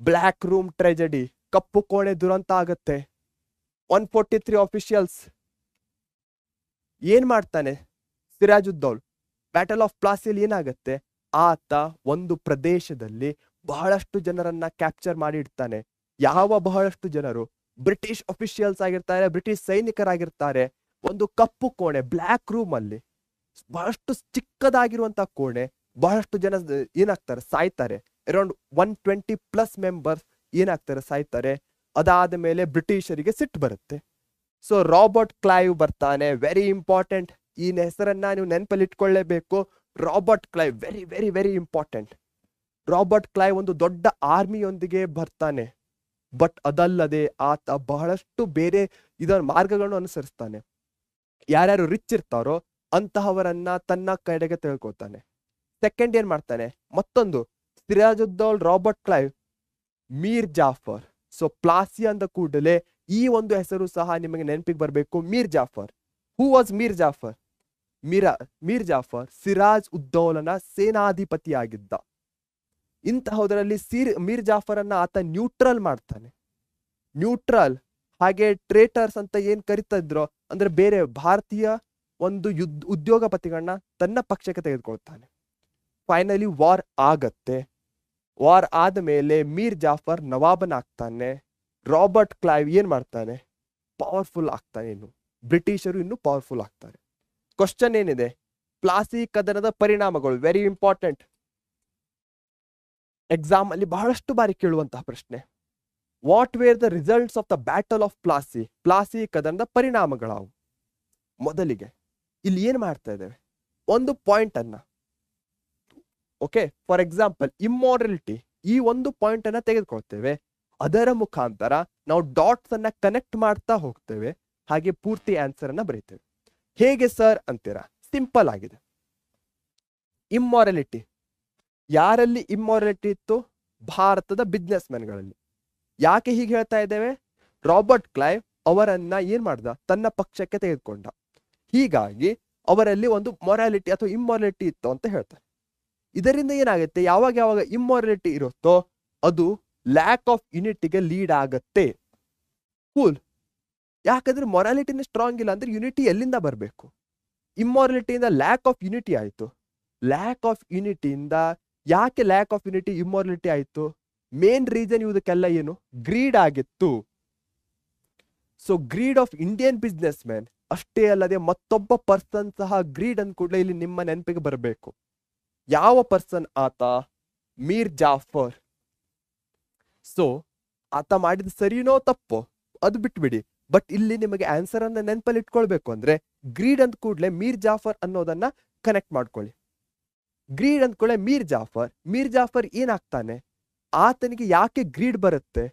ಬ್ಲ್ಯಾಕ್ ರೂಮ್ ಟ್ರೆಜಡಿ, ಕಪ್ಪು ಕೋಣೆ ದುರಂತ ಆಗತ್ತೆ. 143 ಆಫಿಷಿಯಲ್ಸ್ ಏನ್ ಮಾಡ್ತಾನೆ? ಸಿರಾಜುದ್ದೌಲ್ ಬ್ಯಾಟಲ್ ಆಫ್ ಪ್ಲಾಸಿಯಲ್ಲಿ ಏನಾಗತ್ತೆ? ಆತ ಒಂದು ಪ್ರದೇಶದಲ್ಲಿ ಬಹಳಷ್ಟು ಜನರನ್ನ ಕ್ಯಾಪ್ಚರ್ ಮಾಡಿ ಇಡ್ತಾನೆ. ಯಾವ ಬಹಳಷ್ಟು ಜನರು? ಬ್ರಿಟಿಷ್ ಅಫಿಷಿಯಲ್ಸ್ ಆಗಿರ್ತಾರೆ, ಬ್ರಿಟಿಷ್ ಸೈನಿಕರಾಗಿರ್ತಾರೆ. ಒಂದು ಕಪ್ಪು ಕೋಣೆ, ಬ್ಲ್ಯಾಕ್ ರೂಮ್ ಅಲ್ಲಿ, ಬಹಳಷ್ಟು ಚಿಕ್ಕದಾಗಿರುವಂತಹ ಕೋಣೆ, ಬಹಳಷ್ಟು ಜನ ಏನಾಗ್ತಾರೆ? ಸಾಯ್ತಾರೆ. ಅರೌಂಡ್ 120+ ಮೆಂಬರ್ಸ್ ಏನಾಗ್ತಾರೆ? ಸಾಯ್ತಾರೆ. ಅದಾದ ಮೇಲೆ ಬ್ರಿಟಿಷರಿಗೆ ಸಿಟ್ಟು ಬರುತ್ತೆ. ಸೊ ರಾಬರ್ಟ್ ಕ್ಲೈವ್ ಬರ್ತಾನೆ. Very important. ಈ ಹೆಸರನ್ನ ನೀವು ನೆನಪಲ್ಲಿ ಇಟ್ಕೊಳ್ಳೇಬೇಕು. Robert Clive very very very important. Robert Clive ಒಂದು ದೊಡ್ಡ ಆರ್ಮಿಯೊಂದಿಗೆ ಬರ್ತಾನೆ. ಬಟ್ ಅದಲ್ಲದೆ ಆತ ಬಹಳಷ್ಟು ಬೇರೆ ಇದರ ಮಾರ್ಗಗಳನ್ನು ಅನುಸರಿಸ್ತಾನೆ. ಯಾರ್ಯಾರು ರಿಚ್ ಇರ್ತಾರೋ ಅಂತಹವರನ್ನ ತನ್ನ ಕಡೆಗೆ ತಿಳ್ಕೊತಾನೆ. ಸೆಕೆಂಡ್ ಏನ್ ಮಾಡ್ತಾನೆ? ಮತ್ತೊಂದು Sirajuddaula, Robert Clive, Mir Jafar. So Plassey ಅಂದ ಕೂಡಲೇ ಈ ಒಂದು ಹೆಸರು ಸಹ ನಿಮಗೆ ನೆನಪಿಗೆ ಬರಬೇಕು, ಮೀರ್ ಜಾಫರ್. Who was Mir Jafar? ಮೀರ್ ಜಾಫರ್ ಸಿರಾಜ್ ಉದ್ದೌಲನ ಸೇನಾಧಿಪತಿಯಾಗಿದ್ದ. ಇಂತಹದರಲ್ಲಿ ಮೀರ್ ಜಾಫರ್ ಅನ್ನ ಆತ ನ್ಯೂಟ್ರಲ್ ಮಾಡ್ತಾನೆ. ನ್ಯೂಟ್ರಲ್ ಹಾಗೆ ಟ್ರೇಟರ್ಸ್ ಅಂತ ಏನ್ ಕರಿತಾ ಇದ್ರು, ಅಂದ್ರೆ ಬೇರೆ ಭಾರತೀಯ ಒಂದು ಉದ್ಯೋಗಪತಿಗಳನ್ನ ತನ್ನ ಪಕ್ಷಕ್ಕೆ ತೆಗೆದುಕೊಳ್ತಾನೆ. ಫೈನಲಿ ವಾರ್ ಆಗತ್ತೆ. ವಾರ್ ಆದ ಮೇಲೆ ಮೀರ್ ಜಾಫರ್ ನವಾಬನಾಗ್ತಾನೆ. ರಾಬರ್ಟ್ ಕ್ಲೈವ್ ಏನ್ ಮಾಡ್ತಾನೆ? ಪವರ್ಫುಲ್ ಆಗ್ತಾನೆ. ಇನ್ನು ಬ್ರಿಟಿಷರು ಇನ್ನು ಪವರ್ಫುಲ್ ಆಗ್ತಾರೆ. ಕ್ವಶನ್ ಏನಿದೆ? ಪ್ಲಾಸಿ ಕದನದ ಪರಿಣಾಮಗಳು ವೆರಿ ಇಂಪಾರ್ಟೆಂಟ್. ಎಕ್ಸಾಮ್ ಅಲ್ಲಿ ಬಹಳಷ್ಟು ಬಾರಿ ಕೇಳುವಂತಹ ಪ್ರಶ್ನೆ. What were the results of the battle of Plassey? Plassey ಕದನದ ಪರಿಣಾಮಗಳಾವು? ಮೊದಲಿಗೆ ಇಲ್ಲಿ ಏನ್ ಮಾಡ್ತಾ ಇದ್ದೇವೆ? ಒಂದು ಪಾಯಿಂಟ್ ಅನ್ನ, ಓಕೆ, ಫಾರ್ ಎಕ್ಸಾಂಪಲ್ ಇಮ್ಮೋರಲಿಟಿ, ಈ ಒಂದು ಪಾಯಿಂಟ್ ಅನ್ನ ತೆಗೆದುಕೊಳ್ತೇವೆ. ಅದರ ಮುಖಾಂತರ ನಾವು ಡಾಟ್ಸ್ ಅನ್ನ ಕನೆಕ್ಟ್ ಮಾಡ್ತಾ ಹೋಗ್ತೇವೆ. ಹಾಗೆ ಪೂರ್ತಿ ಆನ್ಸರ್ ಅನ್ನ ಬರೀತೇವೆ. ಹೇಗೆ ಸರ್ ಅಂತೀರಾ? ಸಿಂಪಲ್ ಆಗಿದೆ. ಇಮ್ಮಾರಲಿಟಿ, ಯಾರಲ್ಲಿ ಇಮ್ಮಾರಲಿಟಿ ಇತ್ತು? ಭಾರತದ ಬಿಸ್ನೆಸ್ ಮ್ಯಾನ್ಗಳಲ್ಲಿ. ಯಾಕೆ ಹೀಗೆ ಹೇಳ್ತಾ ಇದ್ದೇವೆ? ರಾಬರ್ಟ್ ಕ್ಲೈವ್ ಅವರನ್ನ ಏನ್ ಮಾಡ್ದ? ತನ್ನ ಪಕ್ಷಕ್ಕೆ ತೆಗೆದುಕೊಂಡ. ಹೀಗಾಗಿ ಅವರಲ್ಲಿ ಒಂದು ಮೊರಾಲಿಟಿ ಅಥವಾ ಇಮ್ಮಾರಲಿಟಿ ಇತ್ತು ಅಂತ ಹೇಳ್ತಾರೆ. ಇದರಿಂದ ಏನಾಗುತ್ತೆ? ಯಾವಾಗ ಯಾವಾಗ ಇಮ್ಮಾರಲಿಟಿ ಇರುತ್ತೋ ಅದು ಲ್ಯಾಕ್ ಆಫ್ ಯುನಿಟಿಗೆ ಲೀಡ್ ಆಗತ್ತೆ. ಕೂಲ್. ಯಾಕಂದ್ರೆ ಮೊರಾಲಿಟಿನ ಸ್ಟ್ರಾಂಗ್ ಇಲ್ಲ ಅಂದ್ರೆ ಯುನಿಟಿ ಎಲ್ಲಿಂದ ಬರಬೇಕು? ಇಮ್ಮಾರಲಿಟಿಯಿಂದ ಲ್ಯಾಕ್ ಆಫ್ ಯುನಿಟಿ ಆಯ್ತು. ಲ್ಯಾಕ್ ಆಫ್ ಯುನಿಟಿಯಿಂದ ಯಾಕೆ ಲ್ಯಾಕ್ ಆಫ್ ಯುನಿಟಿ ಇಮ್ಮಾರಲಿಟಿ ಆಯ್ತು? ಮೇನ್ ರೀಸನ್ ಇದಕ್ಕೆಲ್ಲ ಏನು? ಗ್ರೀಡ್ ಆಗಿತ್ತು. So greed of Indian businessman ಅಷ್ಟೇ ಅಲ್ಲದೆ ಮತ್ತೊಬ್ಬ ಪರ್ಸನ್ ಸಹ ಗ್ರೀಡ್ ಅಂದ ಕೂಡಲೇ ಇಲ್ಲಿ ನಿಮ್ಮ ನೆನಪಿಗೆ ಬರಬೇಕು. ಯಾವ ಪರ್ಸನ್ ಆತ? ಮೀರ್ ಜಾಫರ್. ಸೊ ಆತ ಮಾಡಿದ ಸರಿನೋ ತಪ್ಪೋ ಅದು ಬಿಟ್ಬಿಡಿ, ಬಟ್ ಇಲ್ಲಿ ನಿಮಗೆ ಆನ್ಸರ್ ಅನ್ನ ನೆನಪಲ್ಲಿ ಇಟ್ಕೊಳ್ಬೇಕು ಅಂದ್ರೆ ಗ್ರೀಡ್ ಅಂದ ಕೂಡಲೇ ಮೀರ್ ಜಾಫರ್ ಅನ್ನೋದನ್ನ ಕನೆಕ್ಟ್ ಮಾಡ್ಕೊಳ್ಳಿ. ಗ್ರೀಡ್ ಅಂದ್ಕೊಳ್ಳೆ ಮೀರ್ ಜಾಫರ್. ಮೀರ್ ಜಾಫರ್ ಏನಾಗ್ತಾನೆ? ಆತನಿಗೆ ಯಾಕೆ ಗ್ರೀಡ್ ಬರುತ್ತೆ?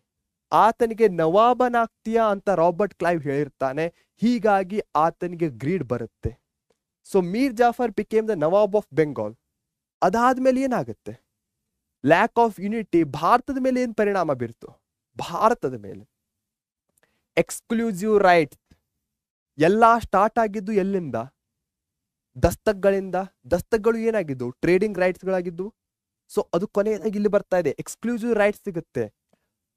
ಆತನಿಗೆ ನವಾಬನಾಗ್ತೀಯಾ ಅಂತ ರಾಬರ್ಟ್ ಕ್ಲೈವ್ ಹೇಳಿರ್ತಾನೆ. ಹೀಗಾಗಿ ಆತನಿಗೆ ಗ್ರೀಡ್ ಬರುತ್ತೆ. So Mir Jafar became the nawab of Bengal. ಅದಾದ್ಮೇಲೆ ಏನಾಗುತ್ತೆ? ಲ್ಯಾಕ್ ಆಫ್ ಯುನಿಟಿ ಭಾರತದ ಮೇಲೆ ಏನ್ ಪರಿಣಾಮ ಬೀರ್ತು? ಭಾರತದ ಮೇಲೆ ಎಕ್ಸ್ಕ್ಲೂಸಿವ್ ರೈಟ್ಸ್ ಎಲ್ಲ ಸ್ಟಾರ್ಟ್ ಆಗಿದ್ದು ಎಲ್ಲಿಂದ? ದಸ್ತಕ್ಗಳಿಂದ. ದಸ್ತಕ್ಗಳು ಏನಾಗಿದ್ದು? ಟ್ರೇಡಿಂಗ್ ರೈಟ್ಸ್ಗಳಾಗಿದ್ದು. ಸೊ ಅದು ಕೊನೆಯದಾಗಿ ಇಲ್ಲಿ ಬರ್ತಾ ಇದೆ, ಎಕ್ಸ್ಕ್ಲೂಸಿವ್ ರೈಟ್ಸ್ ಸಿಗುತ್ತೆ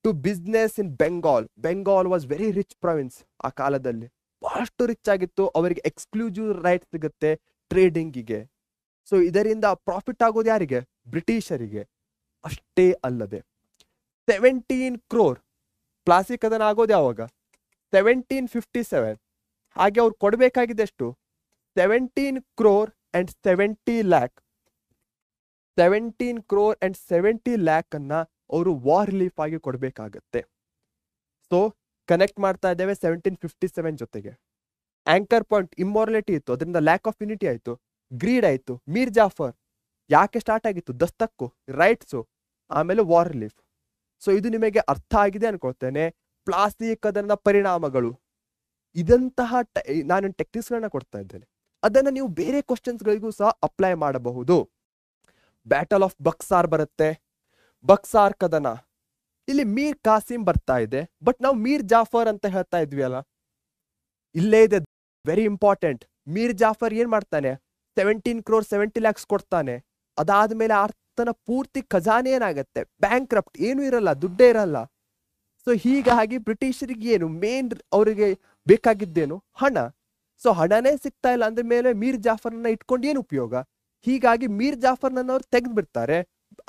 to business in Bengal. Bengal was very rich province. ಆ ಕಾಲದಲ್ಲಿ ಬಹಳಷ್ಟು ರಿಚ್ ಆಗಿತ್ತು. ಅವರಿಗೆ ಎಕ್ಸ್ಕ್ಲೂಸಿವ್ ರೈಟ್ಸ್ ಸಿಗುತ್ತೆ ಟ್ರೇಡಿಂಗಿಗೆ. ಸೊ ಇದರಿಂದ ಪ್ರಾಫಿಟ್ ಆಗೋದು ಯಾರಿಗೆ? ಬ್ರಿಟಿಷರಿಗೆ. ಅಷ್ಟೇ ಅಲ್ಲದೆ 17 crore ಪ್ಲಾಸಿ ಕದನ ಆಗೋದು ಯಾವಾಗ? 1757. ಹಾಗೆ ಅವ್ರು ಕೊಡಬೇಕಾಗಿದೆ ಎಷ್ಟು? 17 crore and 70 lakh. 17 crore and 70 lakh ಅನ್ನ ಅವರು ವಾರ್ ರಿಲೀಫ್ ಆಗಿ ಕೊಡಬೇಕಾಗತ್ತೆ. ಸೊ ಕನೆಕ್ಟ್ ಮಾಡ್ತಾ ಇದ್ದೇವೆ 1757 ಜೊತೆಗೆ. ಆಂಕರ್ ಪಾಯಿಂಟ್ ಇಮ್ಮಾರಲಿಟಿ ಇತ್ತು, ಅದರಿಂದ ಲ್ಯಾಕ್ ಆಫ್ ಯುನಿಟಿ ಆಯ್ತು, ಗ್ರೀಡ್ ಆಯ್ತು. ಮೀರ್ ಜಾಫರ್ ಯಾಕೆ ಸ್ಟಾರ್ಟ್ ಆಗಿತ್ತು? ದಸ್ತಕ್ಕು, ರೈಟ್ಸು, ಆಮೇಲೆ ವಾರ್ ರಿಲೀಫ್. ಸೊ ಇದು ನಿಮಗೆ ಅರ್ಥ ಆಗಿದೆ ಅನ್ಕೊಳ್ತೇನೆ. ಪ್ಲಾಸಿ ಕದನದ ಪರಿಣಾಮಗಳು ಇದಂತಹ ನಾನು ಟೆಕ್ನಿಕ್ಸ್ ಗಳನ್ನ ಕೊಡ್ತಾ ಇದ್ದೇನೆ. ಅದನ್ನ ನೀವು ಬೇರೆ ಕ್ವಶನ್ಸ್ಗಳಿಗೂ ಸಹ ಅಪ್ಲೈ ಮಾಡಬಹುದು. ಬ್ಯಾಟಲ್ ಆಫ್ ಬಕ್ಸಾರ್ ಬರುತ್ತೆ. ಬಕ್ಸಾರ್ ಕದನ ಇಲ್ಲಿ ಮೀರ್ ಕಾಸಿಂ ಬರ್ತಾ ಇದೆ, ಬಟ್ ನಾವು ಮೀರ್ ಜಾಫರ್ ಅಂತ ಹೇಳ್ತಾ ಇದ್ವಿ ಅಲ್ಲ. ಇಲ್ಲೇ ಇದೆ, ವೆರಿ ಇಂಪಾರ್ಟೆಂಟ್. ಮೀರ್ ಜಾಫರ್ ಏನ್ ಮಾಡ್ತಾನೆ? 17 crore 70 lakhs ಕೊಡ್ತಾನೆ. ಅದಾದ್ಮೇಲೆ ಆತನ ಪೂರ್ತಿ ಖಜಾನೆ ಏನಾಗತ್ತೆ? ಬ್ಯಾಂಕ್ ಕ್ರಪ್ಟ್, ಏನು ಇರಲ್ಲ, ದುಡ್ಡೇ ಇರಲ್ಲ. ಸೊ ಹೀಗಾಗಿ ಬ್ರಿಟಿಷರಿಗೆ ಏನು ಮೇನ್ ಅವರಿಗೆ ಬೇಕಾಗಿದ್ದೇನು? ಹಣ. ಸೊ ಹಣನೇ ಸಿಗ್ತಾ ಇಲ್ಲ ಅಂದ ಮೇಲೆ ಮೀರ್ ಜಾಫರ್ನ ಇಟ್ಕೊಂಡು ಏನು ಉಪಯೋಗ? ಹೀಗಾಗಿ ಮೀರ್ ಜಾಫರ್ನನ್ನ ಅವ್ರು ತೆಗೆದು ಬಿಡ್ತಾರೆ.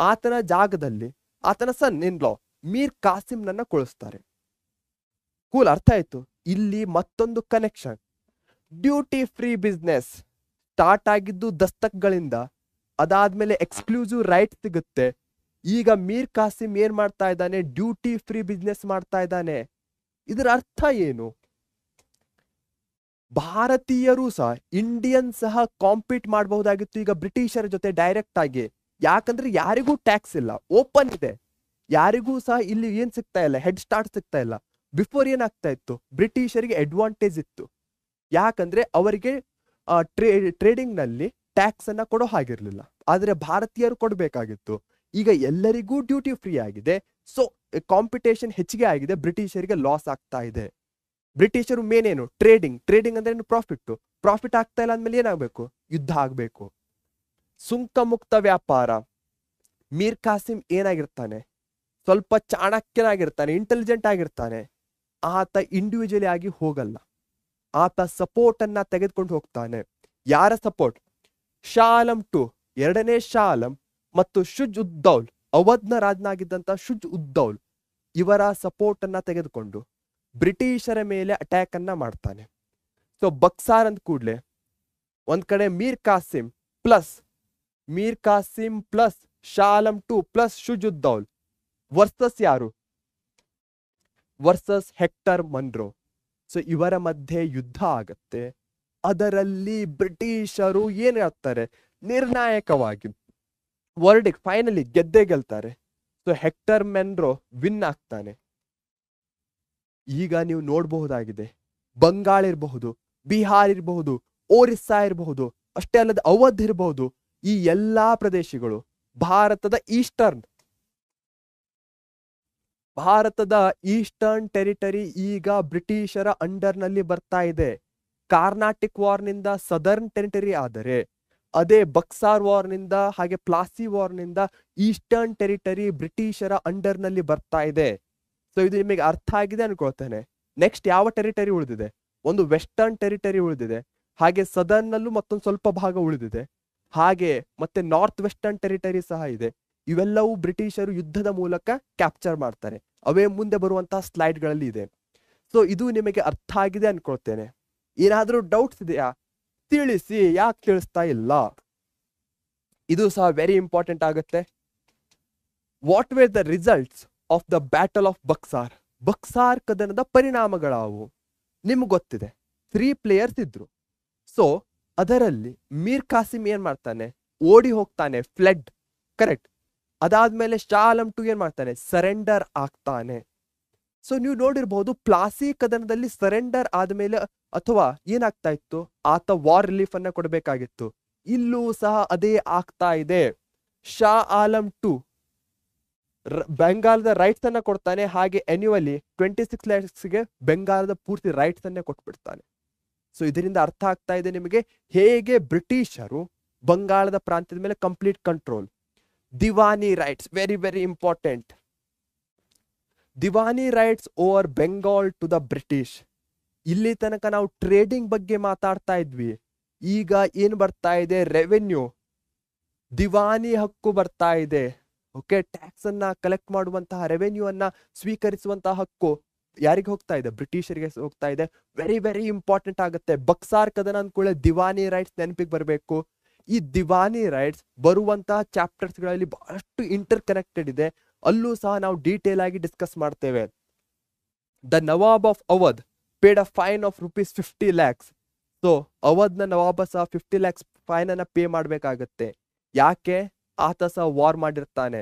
ಆತನ ಜಾಗದಲ್ಲಿ ಆತನ ಸನ್ ಇನ್ ಲಾ ಮೀರ್ ಕಾಸಿಂನನ್ನ ಕೊಳಿಸ್ತಾರೆ. ಕೂಲ್, ಅರ್ಥ ಆಯ್ತು. ಇಲ್ಲಿ ಮತ್ತೊಂದು connection. Duty free business start ಆಗಿದ್ದು ದಸ್ತಕ್ಗಳಿಂದ. ಅದಾದ್ಮೇಲೆ ಎಕ್ಸ್ಕ್ಲೂಸಿವ್ ರೈಟ್ ಸಿಗುತ್ತೆ. ಈಗ ಮೀರ್ ಕಾಸಿಂ ಏನ್ ಮಾಡ್ತಾ ಇದ್ದಾನೆ? ಡ್ಯೂಟಿ ಫ್ರೀ ಬಿಸ್ನೆಸ್ ಮಾಡ್ತಾ ಇದ್ದಾನೆ. ಇದರ ಅರ್ಥ ಏನು? ಭಾರತೀಯರು ಸಹ, ಇಂಡಿಯನ್ ಸಹ ಕಾಂಪೀಟ್ ಮಾಡಬಹುದಾಗಿತ್ತು ಈಗ ಬ್ರಿಟಿಷರ ಜೊತೆ ಡೈರೆಕ್ಟ್ ಆಗಿ. ಯಾಕಂದ್ರೆ ಯಾರಿಗೂ ಟ್ಯಾಕ್ಸ್ ಇಲ್ಲ, ಓಪನ್ ಇದೆ. ಯಾರಿಗೂ ಸಹ ಇಲ್ಲಿ ಏನ್ ಸಿಗ್ತಾ ಇಲ್ಲ? ಹೆಡ್ ಸ್ಟಾರ್ಟ್ ಸಿಗ್ತಾ ಇಲ್ಲ. ಬಿಫೋರ್ ಏನಾಗ್ತಾ ಇತ್ತು? ಬ್ರಿಟಿಷರಿಗೆ ಅಡ್ವಾಂಟೇಜ್ ಇತ್ತು. ಯಾಕಂದ್ರೆ ಅವರಿಗೆ ಟ್ರೇಡಿಂಗ್ ನಲ್ಲಿ ಟ್ಯಾಕ್ಸ್ ಅನ್ನ ಕೊಡೋ ಹಾಗಿರ್ಲಿಲ್ಲ, ಆದ್ರೆ ಭಾರತೀಯರು ಕೊಡಬೇಕಾಗಿತ್ತು. ಈಗ ಎಲ್ಲರಿಗೂ ಡ್ಯೂಟಿ ಫ್ರೀ ಆಗಿದೆ. ಸೊ ಕಾಂಪಿಟೇಷನ್ ಹೆಚ್ಚಿಗೆ ಆಗಿದೆ, ಬ್ರಿಟಿಷರಿಗೆ ಲಾಸ್ ಆಗ್ತಾ ಇದೆ. ಬ್ರಿಟಿಷರು ಮೇನ್ ಏನು? ಟ್ರೇಡಿಂಗ್. ಟ್ರೇಡಿಂಗ್ ಅಂದ್ರೆ ಏನು? ಪ್ರಾಫಿಟ್ ಆಗ್ತಾ ಇಲ್ಲ ಅಂದ್ಮೇಲೆ ಏನಾಗಬೇಕು? ಯುದ್ಧ ಆಗ್ಬೇಕು. ಸುಂಕ ಮುಕ್ತ ವ್ಯಾಪಾರ. ಮೀರ್ ಕಾಸಿಂ ಏನಾಗಿರ್ತಾನೆ? ಸ್ವಲ್ಪ ಚಾಣಕ್ಯನಾಗಿರ್ತಾನೆ, ಇಂಟೆಲಿಜೆಂಟ್ ಆಗಿರ್ತಾನೆ. ಆತ ಇಂಡಿವಿಜುವಲಿ ಆಗಿ ಹೋಗಲ್ಲ, ಆತ ಸಪೋರ್ಟ್ ಅನ್ನ ತೆಗೆದುಕೊಂಡು ಹೋಗ್ತಾನೆ. ಯಾರ ಸಪೋರ್ಟ್? ಶಾ ಆಲಂ II, ಎರಡನೇ ಶಾ ಆಲಂ ಮತ್ತು ಶುಜ್ ಉದ್ ದೌಲ್, ಅವಧ್ನ ರಾಜನಾಗಿದ್ದಂತ ಶುಜ್ ಉದ್ ದೌಲ್, ಇವರ ಸಪೋರ್ಟ್ ಅನ್ನ ತೆಗೆದುಕೊಂಡು ಬ್ರಿಟಿಷರ ಮೇಲೆ ಅಟ್ಯಾಕ್ ಅನ್ನ ಮಾಡ್ತಾನೆ. ಸೊ ಬಕ್ಸಾರ್ ಅಂದ ಕೂಡ್ಲೆ ಒಂದ್ ಕಡೆ Mir Kasim plus Shah Alam II plus Shuja ud Daula versus ಯಾರು? Versus Hector Munro. ಸೊ ಇವರ ಮಧ್ಯೆ ಯುದ್ಧ ಆಗತ್ತೆ. ಅದರಲ್ಲಿ ಬ್ರಿಟಿಷರು ಏನ್ ಹೇಳ್ತಾರೆ? ನಿರ್ಣಾಯಕವಾಗಿ ವರ್ಡಿಕ್ ಫೈನಲಿ ಗೆದ್ದೇ ಗೆಲ್ತಾರೆ. ಸೊ ಹೆಕ್ಟರ್ ಮನ್ರೋ ವಿನ್ ಆಗ್ತಾನೆ. ಈಗ ನೀವು ನೋಡಬಹುದಾಗಿದೆ, ಬಂಗಾಳ ಇರಬಹುದು, ಬಿಹಾರ್ ಇರಬಹುದು, ಒರಿಸ್ಸಾ ಇರಬಹುದು, ಅಷ್ಟೇ ಅಲ್ಲದೆ ಅವಧ್ ಇರಬಹುದು. ಈ ಎಲ್ಲಾ ಪ್ರದೇಶಗಳು ಭಾರತದ ಈಸ್ಟರ್ನ್ ಟೆರಿಟರಿ ಈಗ ಬ್ರಿಟಿಷರ ಅಂಡರ್ ನಲ್ಲಿ ಬರ್ತಾ ಇದೆ. ಕಾರ್ನಾಟಿಕ್ ವಾರ್ ನಿಂದ ಸದರ್ನ್ ಟೆರಿಟರಿ ಆದರೆ, ಅದೇ ಬಕ್ಸಾರ್ ವಾರ್ ನಿಂದ ಹಾಗೆ ಪ್ಲಾಸಿ ವಾರ್ ನಿಂದ ಈಸ್ಟರ್ನ್ ಟೆರಿಟರಿ ಬ್ರಿಟಿಷರ ಅಂಡರ್ ನಲ್ಲಿ ಬರ್ತಾ ಇದೆ. ಸೊ ಇದು ನಿಮಗೆ ಅರ್ಥ ಆಗಿದೆ ಅನ್ಕೊಳ್ತೇನೆ. ನೆಕ್ಸ್ಟ್ ಯಾವ ಟೆರಿಟರಿ ಉಳಿದಿದೆ? ಒಂದು ವೆಸ್ಟರ್ನ್ ಟೆರಿಟರಿ ಉಳಿದಿದೆ, ಹಾಗೆ ಸದರ್ನ್ ನಲ್ಲೂ ಮತ್ತೊಂದು ಸ್ವಲ್ಪ ಭಾಗ ಉಳಿದಿದೆ, ಹಾಗೆ ಮತ್ತೆ ನಾರ್ತ್ ವೆಸ್ಟರ್ನ್ ಟೆರಿಟರಿ ಸಹ ಇದೆ. ಇವೆಲ್ಲವೂ ಬ್ರಿಟಿಷರು ಯುದ್ಧದ ಮೂಲಕ ಕ್ಯಾಪ್ಚರ್ ಮಾಡ್ತಾರೆ. ಅವೇ ಮುಂದೆ ಬರುವಂತಹ ಸ್ಲೈಡ್ ಗಳಲ್ಲಿ ಇದೆ. ಸೊ ಇದು ನಿಮಗೆ ಅರ್ಥ ಆಗಿದೆ ಅನ್ಕೊಳ್ತೇನೆ. ಏನಾದ್ರೂ ಡೌಟ್ಸ್ ಇದೆಯಾ? ತಿಳಿಸಿ, ಯಾಕೆ ತಿಳಿಸ್ತಾ ಇಲ್ಲ? ಇದು ಸಹ ವೆರಿ ಇಂಪಾರ್ಟೆಂಟ್ ಆಗುತ್ತೆ. What were the results of the battle of Buxar? Buxar ಕದನದ ಪರಿಣಾಮಗಳಾವು? ನಿಮ್ಗೆ ಗೊತ್ತಿದೆ, 3 ಪ್ಲೇಯರ್ಸ್ ಇದ್ರು. ಸೊ ಅದರಲ್ಲಿ ಮೀರ್ ಕಾಸಿಮ್ ಏನ್ ಮಾಡ್ತಾನೆ? ಓಡಿ ಹೋಗ್ತಾನೆ, ಫ್ಲೆಡ್, ಕರೆಕ್ಟ್. ಅದಾದ್ಮೇಲೆ ಶಾ ಆಲಂ 2 ಏನ್ ಮಾಡ್ತಾನೆ? ಸರೆಂಡರ್ ಆಗ್ತಾನೆ. ಸೊ ನೀವು ನೋಡಿರ್ಬಹುದು, ಪ್ಲಾಸಿ ಕದನದಲ್ಲಿ ಸರೆಂಡರ್ ಆದ್ಮೇಲೆ ಅಥವಾ ಏನಾಗ್ತಾ ಇತ್ತು, ಆತ ವಾರ್ ರಿಲೀಫ್ ಅನ್ನ ಕೊಡಬೇಕಾಗಿತ್ತು. ಇಲ್ಲೂ ಸಹ ಅದೇ ಆಗ್ತಾ ಇದೆ. ಶಾ ಆಲಂ 2 ಬೆಂಗಾಲದ ರೈಟ್ಸ್ ಅನ್ನ ಕೊಡ್ತಾನೆ, ಹಾಗೆ ಎನ್ಯುವಲಿ 26 lakhsಗೆ ಬೆಂಗಾಲದ ಪೂರ್ತಿ ರೈಟ್ಸ್ ಅನ್ನೇ ಕೊಟ್ಬಿಡ್ತಾನೆ. ಸೊ ಇದರಿಂದ ಅರ್ಥ ಆಗ್ತಾ ಇದೆ ನಿಮಗೆ ಹೇಗೆ ಬ್ರಿಟಿಷರು ಬಂಗಾಳದ ಪ್ರಾಂತ್ಯದ ಮೇಲೆ complete control. Diwani rights, very very important. Diwani rights over Bengal to the British. ಇಲ್ಲಿ ತನಕ ನಾವು ಟ್ರೇಡಿಂಗ್ ಬಗ್ಗೆ ಮಾತಾಡ್ತಾ ಇದ್ವಿ. ಈಗ ಏನ್ ಬರ್ತಾ ಇದೆ? ರೆವೆನ್ಯೂ, ದಿವಾನಿ ಹಕ್ಕು ಬರ್ತಾ ಇದೆ. ಓಕೆ, ಟ್ಯಾಕ್ಸ್ ಅನ್ನ ಕಲೆಕ್ಟ್ ಮಾಡುವಂತಹ, ರೆವೆನ್ಯೂ ಅನ್ನ ಸ್ವೀಕರಿಸುವಂತಹ ಹಕ್ಕು ಯಾರಿಗೆ ಹೋಗ್ತಾ ಇದೆ? ಬ್ರಿಟಿಷರಿಗೆ ಹೋಗ್ತಾ ಇದೆ. ವೆರಿ ವೆರಿ ಇಂಪಾರ್ಟೆಂಟ್ ಆಗುತ್ತೆ. ಬಕ್ಸಾರ್ ಕದನ ಅಂದ್ಕೂಳೆ ದಿವಾನಿ ರೈಟ್ಸ್ ನೆನಪಿಗೆ ಬರಬೇಕು. ಈ ದಿವಾನಿ ರೈಟ್ಸ್ ಬರುವಂತಹ ಚಾಪ್ಟರ್ಸ್ ಗಳಲ್ಲಿ ಬಹಳಷ್ಟು ಇಂಟರ್ ಕನೆಕ್ಟೆಡ್ ಇದೆ. ಅಲ್ಲೂ ಸಹ ನಾವು ಡೀಟೇಲ್ ಆಗಿ ಡಿಸ್ಕಸ್ ಮಾಡ್ತೇವೆ. The nawab of Awadh paid a fine of ₹50 lakhs. So ಅವಧ್ನ ನವಾಬ ಸಹ 50 lakhs ಫೈನ್ ಅನ್ನ ಪೇ ಮಾಡ್ಬೇಕಾಗತ್ತೆ. ಯಾಕೆ? ಆತ ಸಹ ವಾರ್ ಮಾಡಿರ್ತಾನೆ.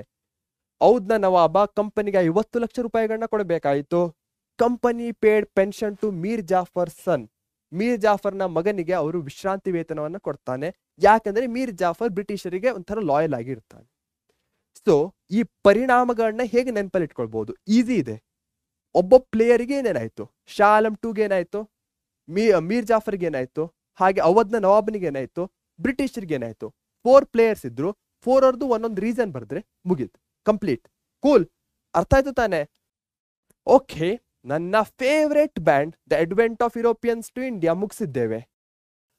ಔದ್ನ ನವಾಬ ಕಂಪನಿಗೆ 50 ಲಕ್ಷ ರೂಪಾಯಿಗಳನ್ನ ಕೊಡಬೇಕಾಯಿತು. Company paid pension to Mir Jafar son. ಮೀರ್ ಜಾಫರ್ನ ಮಗನಿಗೆ ಅವರು ವಿಶ್ರಾಂತಿ ವೇತನವನ್ನ ಕೊಡ್ತಾನೆ. ಯಾಕಂದ್ರೆ ಮೀರ್ ಜಾಫರ್ ಬ್ರಿಟಿಷರಿಗೆ ಒಂಥರ ಲಾಯಲ್ ಆಗಿ ಇರ್ತಾನೆ. ಸೊ ಈ ಪರಿಣಾಮಗಳನ್ನ ಹೇಗೆ ನೆನಪಲ್ಲಿ ಇಟ್ಕೊಳ್ಬಹುದು? ಈಸಿ ಇದೆ. ಒಬ್ಬ ಪ್ಲೇಯರ್ಗೆ ಏನೇನಾಯ್ತು? ಶಾ ಆಲಂ 2ಗೆ ಏನಾಯ್ತು? ಮೀರ್ ಜಾಫರ್ಗೆ ಏನಾಯ್ತು? ಹಾಗೆ ಅವಧ್ನ ನವಾಬನಿಗೆ ಏನಾಯ್ತು? ಬ್ರಿಟಿಷರಿಗೆ ಏನಾಯ್ತು? 4 ಪ್ಲೇಯರ್ಸ್ ಇದ್ರು. 4 ಅವ್ರದ್ದು ಒಂದೊಂದು ರೀಸನ್ ಬರೆದ್ರೆ ಮುಗೀತು, ಕಂಪ್ಲೀಟ್. ಕೂಲ್, ಅರ್ಥ ಆಯ್ತು ತಾನೆ? ಓಕೆ, ನನ್ನ favourite band the advent of Europeans to India ಮುಗಿಸಿದ್ದೇವೆ.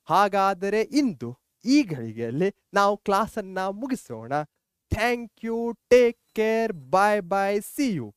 ಹಾಗಾದರೆ ಇಂದು ಈ ಗಳಿಗೆಯಲ್ಲಿ ನಾವು ಕ್ಲಾಸ್ ಅನ್ನ ಮುಗಿಸೋಣ. Thank you, take care, bye bye, see you.